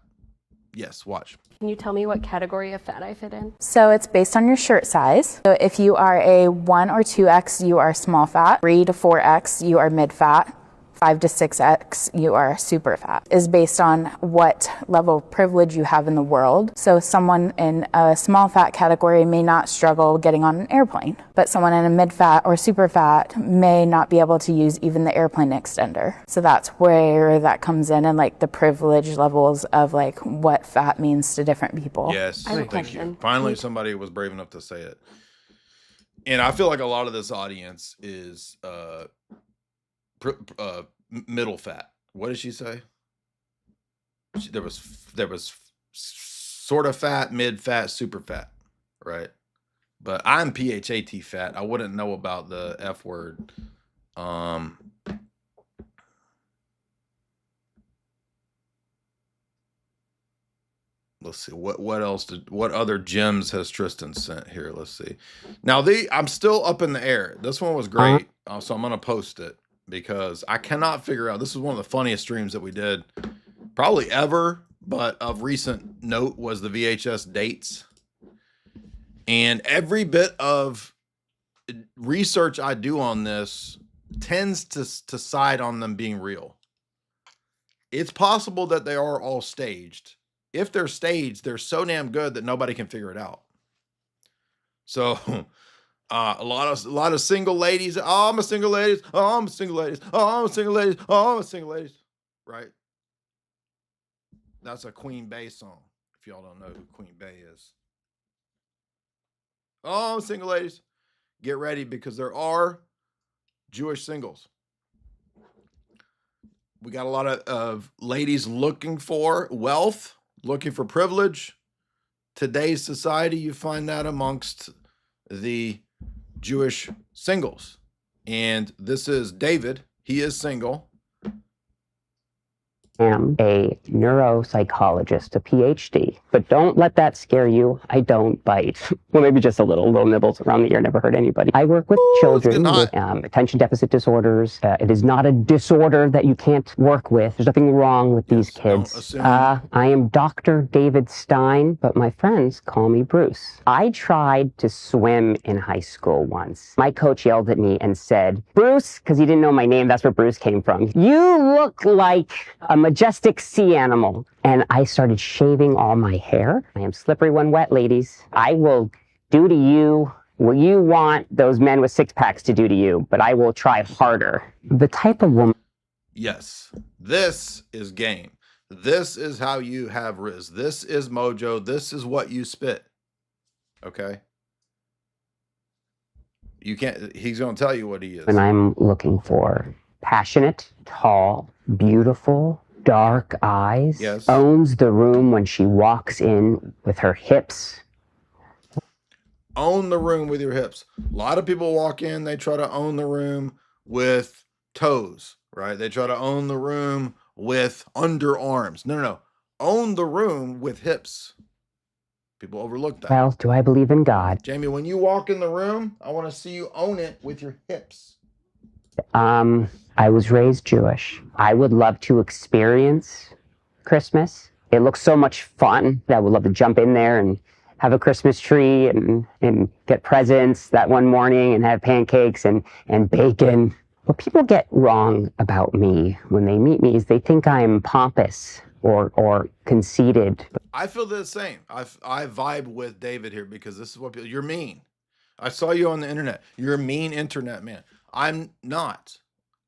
Yes, watch. Can you tell me what category of fat I fit in? So it's based on your shirt size. So if you are a 1 or 2X, you are small fat. 3 to 4X, you are mid fat. 5 to 6X, you are super fat, is based on what level of privilege you have in the world. So someone in a small fat category may not struggle getting on an airplane, but someone in a mid fat or super fat may not be able to use even the airplane extender. So that's where that comes in, and like the privilege levels of like what fat means to different people. Yes, thank you. Finally, somebody was brave enough to say it. And I feel like a lot of this audience is middle fat. What did she say? There was sort of fat, mid fat, super fat, right? But I'm PHAT fat. I wouldn't know about the F word. Let's see what else what other gems has Tristan sent here? Let's see. Now I'm still up in the air. This one was great, so I'm gonna post it, because I cannot figure out. This is one of the funniest streams that we did probably ever, but of recent note was the VHS dates. And every bit of research I do on this tends to side on them being real. It's possible that they are all staged. If they're staged, they're so damn good that nobody can figure it out. So a lot of single ladies. Oh, I'm a single ladies. Oh, I'm a single ladies. Oh, I'm a single ladies. Oh, I'm a single ladies. Right? That's a Queen Bey song. If y'all don't know who Queen Bey is. Oh, I'm a single ladies. Get ready, because there are Jewish singles. We got a lot of ladies looking for wealth, looking for privilege. Today's society, you find that amongst the Jewish singles. And this is David. He is single. am a neuropsychologist, a PhD. But don't let that scare you. I don't bite. Well, maybe just a little nibbles around the ear never hurt anybody. I work with children with attention deficit disorders. It is not a disorder that you can't work with. There's nothing wrong with these kids. I am Dr. David Stein, but my friends call me Bruce. I tried to swim in high school once. My coach yelled at me and said, Bruce, because he didn't know my name, that's where Bruce came from. You look like a majestic sea animal. And I started shaving all my hair. I am slippery when wet, ladies. I will do to you what you want those men with six packs to do to you, but I will try harder. The type of woman. Yes, this is game. This is how you have Riz. This is mojo. This is what you spit. Okay? You can't, he's going to tell you what he is. And I'm looking for passionate, tall, beautiful, dark eyes. Yes. Owns the room when she walks in with her hips. Own the room with your hips. A lot of people walk in, they try to own the room with toes, right? They try to own the room with underarms. No. Own the room with hips. People overlook that. Well, do I believe in God? Jamie, when you walk in the room, I want to see you own it with your hips. I was raised Jewish. I would love to experience Christmas. It looks so much fun. I would love to jump in there and have a Christmas tree and get presents that one morning and have pancakes and bacon. What people get wrong about me when they meet me is they think I'm pompous or conceited. I feel the same. I vibe with David here because this is what people, you're mean. I saw you on the internet. You're a mean internet man. I'm not.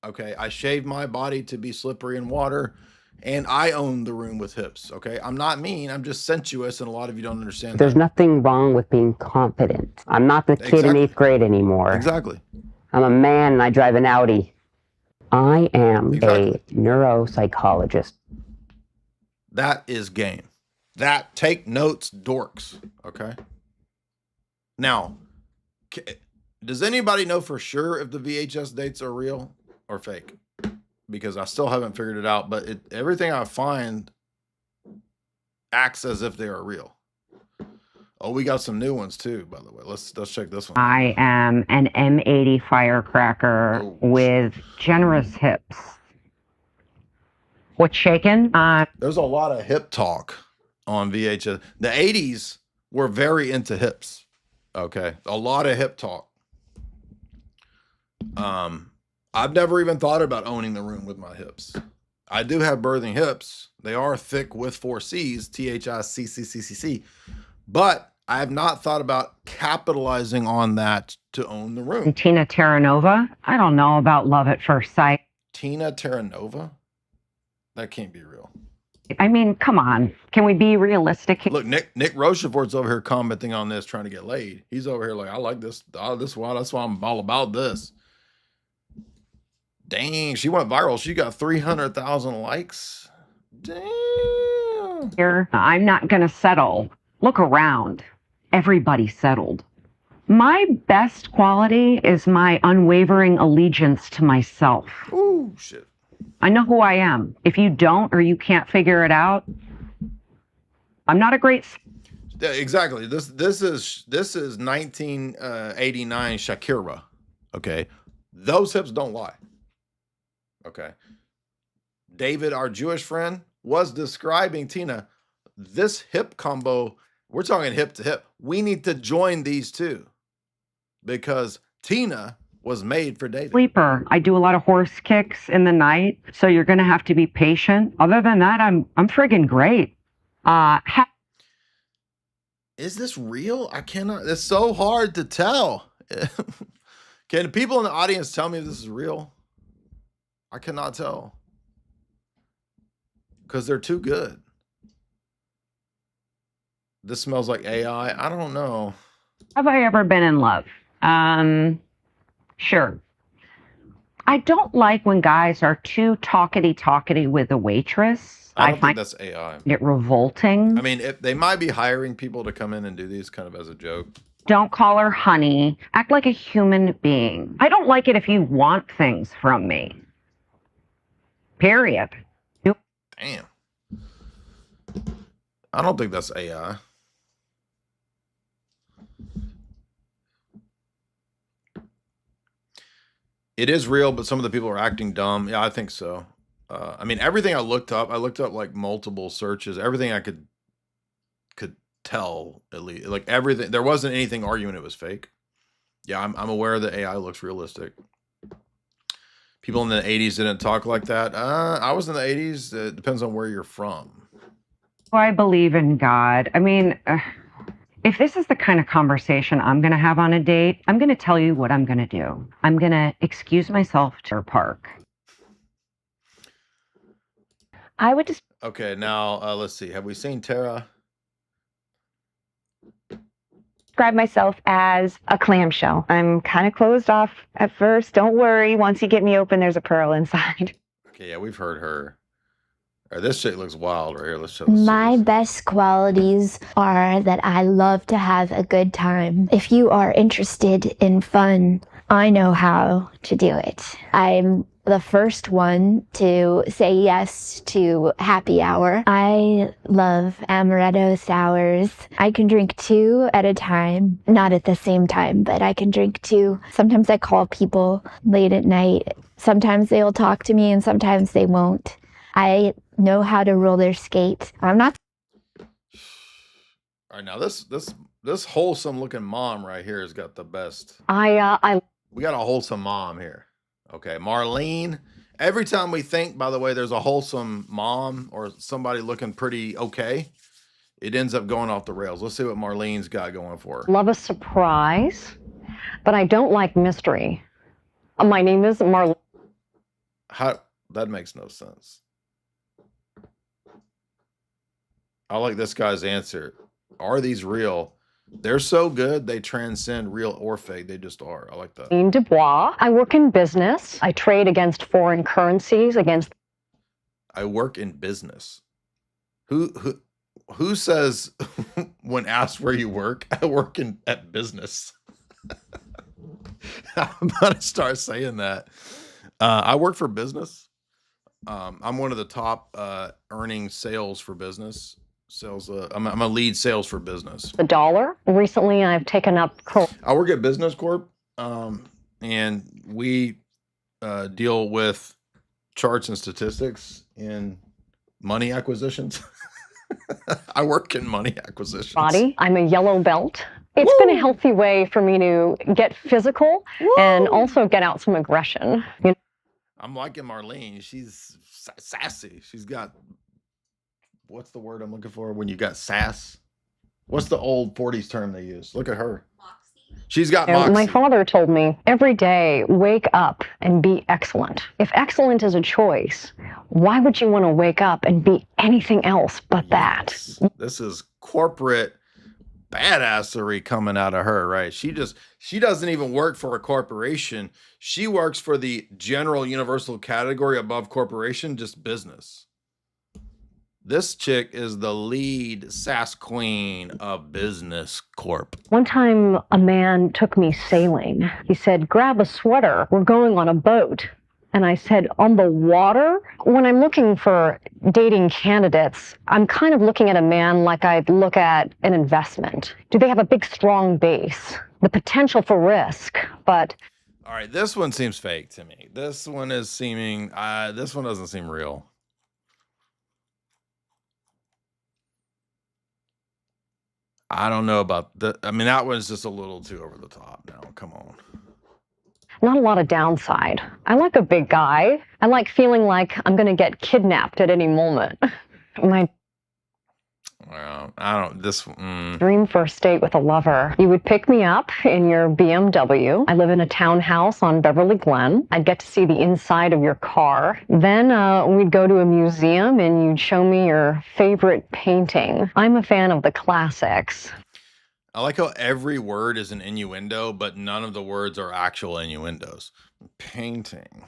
Okay. I shave my body to be slippery in water and I own the room with hips. Okay. I'm not mean. I'm just sensuous. And a lot of you don't understand There's that. nothing wrong with being confident. I'm not the kid in 8th grade anymore. Exactly. I'm a man and I drive an Audi. I am a neuropsychologist. That is game. That take notes, dorks. Okay. Now, does anybody know for sure if the VHS dates are real or fake? Because I still haven't figured it out, but everything I find acts as if they are real. Oh, we got some new ones too, by the way. Let's check this one. I am an M80 firecracker with generous hips. What's shaking? There's a lot of hip talk on VHS. The 80s were very into hips. Okay. A lot of hip talk. I've never even thought about owning the room with my hips. I do have birthing hips. They are thick with 4 C's, THICCCCC. But I have not thought about capitalizing on that to own the room. Tina Terranova. I don't know about love at first sight. Tina Terranova? That can't be real. I mean, come on. Can we be realistic? Look, Nick Rochefort's over here commenting on this, trying to get laid. He's over here like, I like this. That's why I'm all about this. Dang, she went viral. She got 300,000 likes. Damn. Here, I'm not going to settle. Look around. Everybody settled. My best quality is my unwavering allegiance to myself. Ooh, shit. I know who I am. If you don't or you can't figure it out, I'm not a great. Yeah, exactly. This is 1989 Shakira. Okay, those hips don't lie. Okay, David, our Jewish friend, was describing Tina. This hip combo, we're talking hip to hip. We need to join these two because Tina was made for David. Sleeper. I do a lot of horse kicks in the night, so you're going to have to be patient. Other than that, I'm friggin' great. Is this real? I cannot. It's so hard to tell. Can people in the audience tell me if this is real? I cannot tell because they're too good. This smells like AI. I don't know. Have I ever been in love? Sure. I don't like when guys are too talkity with a waitress. I don't think that's AI. It revolting. I mean, they might be hiring people to come in and do these kind of as a joke. Don't call her honey. Act like a human being. I don't like it if you want things from me. Period. Damn. I don't think that's AI. It is real, but some of the people are acting dumb. Yeah, I think so. I mean, everything I looked up like multiple searches. Everything I could tell, at least, like everything. There wasn't anything arguing it was fake. Yeah, I'm aware that AI looks realistic. People in the 80s didn't talk like that. I was in the 80s. It depends on where you're from. I believe in God. I mean, if this is the kind of conversation I'm going to have on a date, I'm going to tell you what I'm going to do. I'm going to excuse myself to a park. I would just Okay, now let's see. Have we seen Tara? describe myself as a clamshell. I'm kind of closed off at first. Don't worry. Once you get me open, there's a pearl inside. Okay, yeah, we've heard her. This shit looks wild right here. Let's show My best qualities are that I love to have a good time. If you are interested in fun, I know how to do it. I'm the first one to say yes to happy hour. I love amaretto sours. I can drink 2 at a time, not at the same time, but I can drink 2. Sometimes I call people late at night. Sometimes they'll talk to me and sometimes they won't. I know how to roller skate. I'm not. All right, now this wholesome looking mom right here has got the best. We got a wholesome mom here. Okay, Marlene. Every time we think, by the way, there's a wholesome mom or somebody looking pretty okay, it ends up going off the rails. Let's see what Marlene's got going for her. Love a surprise, but I don't like mystery. My name is Marlene. How that makes no sense. I like this guy's answer. Are these real? They're so good, they transcend real or fake. They just are. I like that. Dubois. I work in business. I trade against foreign currencies, I work in business. Who says when asked where you work, I work at business? I'm gonna start saying that. I work for business. I'm one of the top earning sales for business. I'm a lead sales for business. the dollar. Recently, I've taken up. I work at Business Corp, and we deal with charts and statistics in money acquisitions. I work in money acquisitions. Body. I'm a yellow belt. It's been a healthy way for me to get physical and also get out some aggression. I'm liking Marlene. She's sassy. She's got, what's the word I'm looking for when you got sass? What's the old 40s term they use? Look at her. She's got moxie. My father told me every day, wake up and be excellent. If excellent is a choice, why would you want to wake up and be anything else but that? This is corporate badassery coming out of her, right? She doesn't even work for a corporation. She works for the general universal category above corporation, just business. This chick is the lead sass queen of Business Corp. One time, a man took me sailing. He said, grab a sweater. We're going on a boat. And I said, on the water? When I'm looking for dating candidates, I'm kind of looking at a man like I'd look at an investment. Do they have a big, strong base? The potential for risk, but... All right, this one seems fake to me. This one is seeming, this one doesn't seem real. I don't know about that. I mean, that one's just a little too over the top now. Come on. not a lot of downside. I like a big guy. I like feeling like I'm going to get kidnapped at any moment. My dream first date with a lover. You would pick me up in your BMW. I live in a townhouse on Beverly Glen. I'd get to see the inside of your car. Then we'd go to a museum and you'd show me your favorite painting. I'm a fan of the classics. I like how every word is an innuendo, but none of the words are actual innuendos. Painting,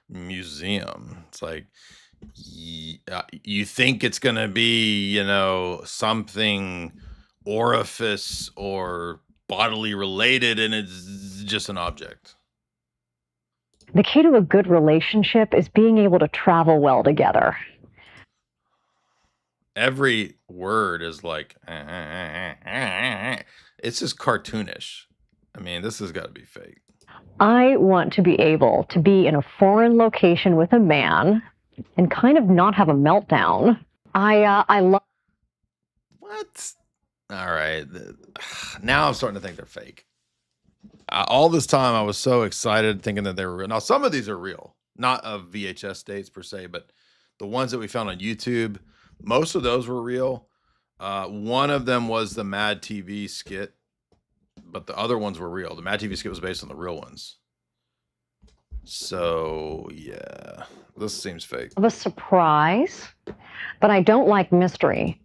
museum. It's like, you think it's going to be, you know, something orifice or bodily related, and it's just an object. The key to a good relationship is being able to travel well together. Every word is like, it's just cartoonish. I mean, this has got to be fake. I want to be able to be in a foreign location with a man and kind of not have a meltdown. I love. What? All right. Now I'm starting to think they're fake. All this time I was so excited thinking that they were real. Now, some of these are real, not of VHS dates per se, but the ones that we found on YouTube, most of those were real. One of them was the Mad TV skit, but the other ones were real. The Mad TV skit was based on the real ones. So, yeah, this seems fake. Of a surprise, but I don't like mystery.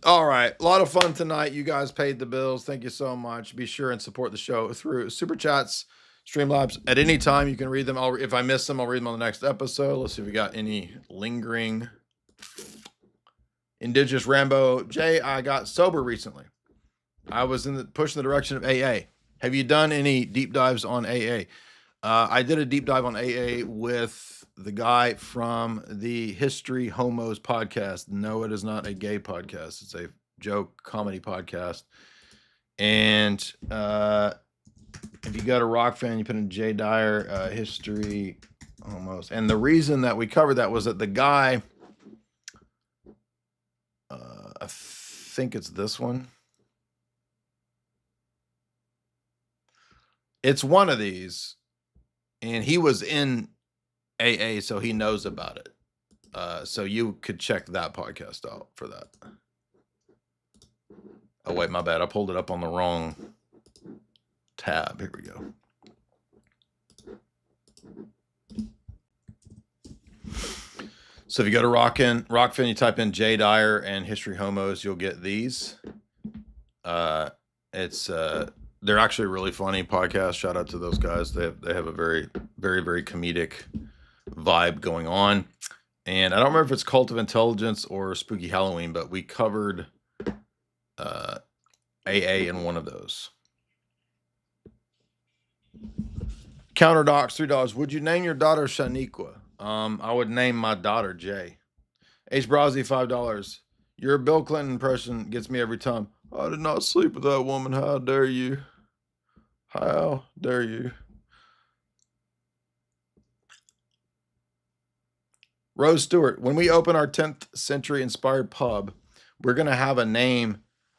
All right. A lot of fun tonight. You guys paid the bills. Thank you so much. Be sure and support the show through Super Chats, Streamlabs. At any time, you can read them. If I miss them, I'll read them on the next episode. Let's see if we got any lingering. Indigenous Rambo. Jay, I got sober recently. I was pushing the direction of AA. Have you done any deep dives on AA? I did a deep dive on AA with the guy from the History Homos podcast. No, it is not a gay podcast. It's a joke comedy podcast. And if you go to Rock Fan, you put in Jay Dyer, History Homos. And the reason that we covered that was that the guy, I think it's this one. It's one of these. And he was in AA, so he knows about it. So you could check that podcast out for that. Oh, wait, my bad. I pulled it up on the wrong tab. Here we go. So if you go to Rockfin, you type in Jay Dyer and History Homos, you'll get these. They're actually a really funny podcast. Shout out to those guys. They have a very, very, very comedic vibe going on. And I don't remember if it's Cult of Intelligence or Spooky Halloween, but we covered AA in one of those. Counterdocs, $3. Would you name your daughter Shaniqua? I would name my daughter Jay. H. Brozzi, $5. Your Bill Clinton impression gets me every time. I did not sleep with that woman. How dare you? How dare you? Rose Stewart, when we open our 10th century inspired pub, we're going to have a name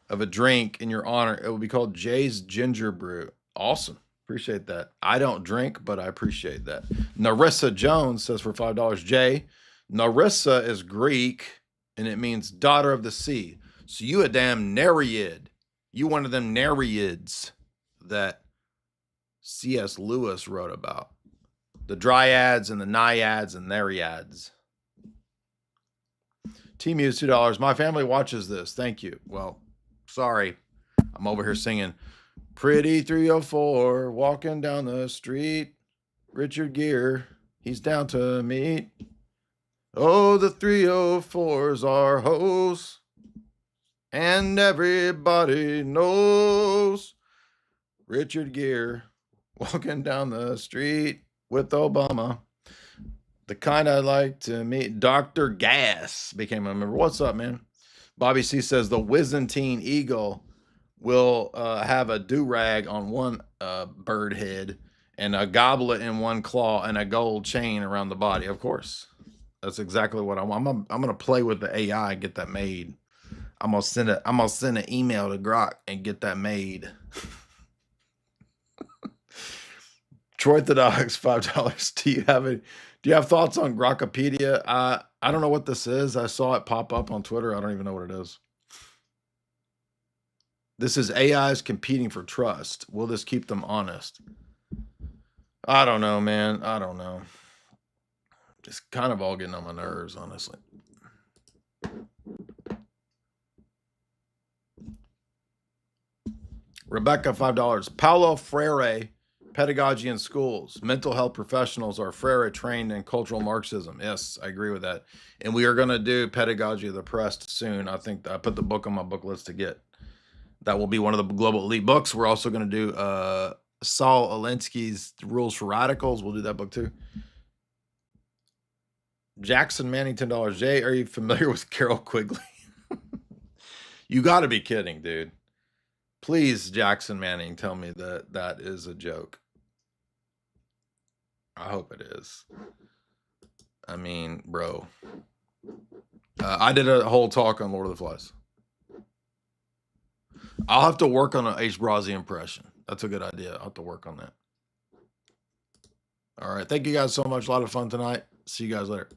of a drink in your honor. It will be called Jay's Ginger Brew. Awesome. Appreciate that. I don't drink, but I appreciate that. Narissa Jones says for $5, Jay, Narissa is Greek and it means daughter of the sea. So you a damn Nereid. You one of them Nereids that C.S. Lewis wrote about. The Dryads and the Naiads and Nereids. T-Muse, $2. My family watches this. Thank you. Well, sorry. I'm over here singing Pretty 304 walking down the street. Richard Gere, he's down to meet. Oh, the 304s are hoes. And everybody knows Richard Gere walking down the street with Obama. The kind I like to meet. Dr. Gas became a member. What's up, man? Bobby C says the Byzantine eagle will have a do-rag on one bird head and a goblet in one claw and a gold chain around the body. Of course. That's exactly what I want. I'm going to play with the AI and get that made. I'm gonna send an email to Grok and get that made. Troy the Dogs, $5. Do you have thoughts on Grokopedia? I don't know what this is. I saw it pop up on Twitter. I don't even know what it is. This is AIs competing for trust. Will this keep them honest? I don't know, man. I don't know. It's kind of all getting on my nerves, honestly. Rebecca, $5. Paulo Freire, pedagogy in schools. Mental health professionals are Freire trained in cultural Marxism. Yes, I agree with that. And we are going to do Pedagogy of the Oppressed soon. I think I put the book on my book list to get. That will be one of the global elite books. We're also going to do Saul Alinsky's Rules for Radicals. We'll do that book too. Jackson Manning, $10. Jay, are you familiar with Carol Quigley? You got to be kidding, dude. Please, Jackson Manning, tell me that that is a joke. I hope it is. I mean, bro. I did a whole talk on Lord of the Flies. I'll have to work on an H. Brazzi impression. That's a good idea. I'll have to work on that. All right. Thank you guys so much. A lot of fun tonight. See you guys later.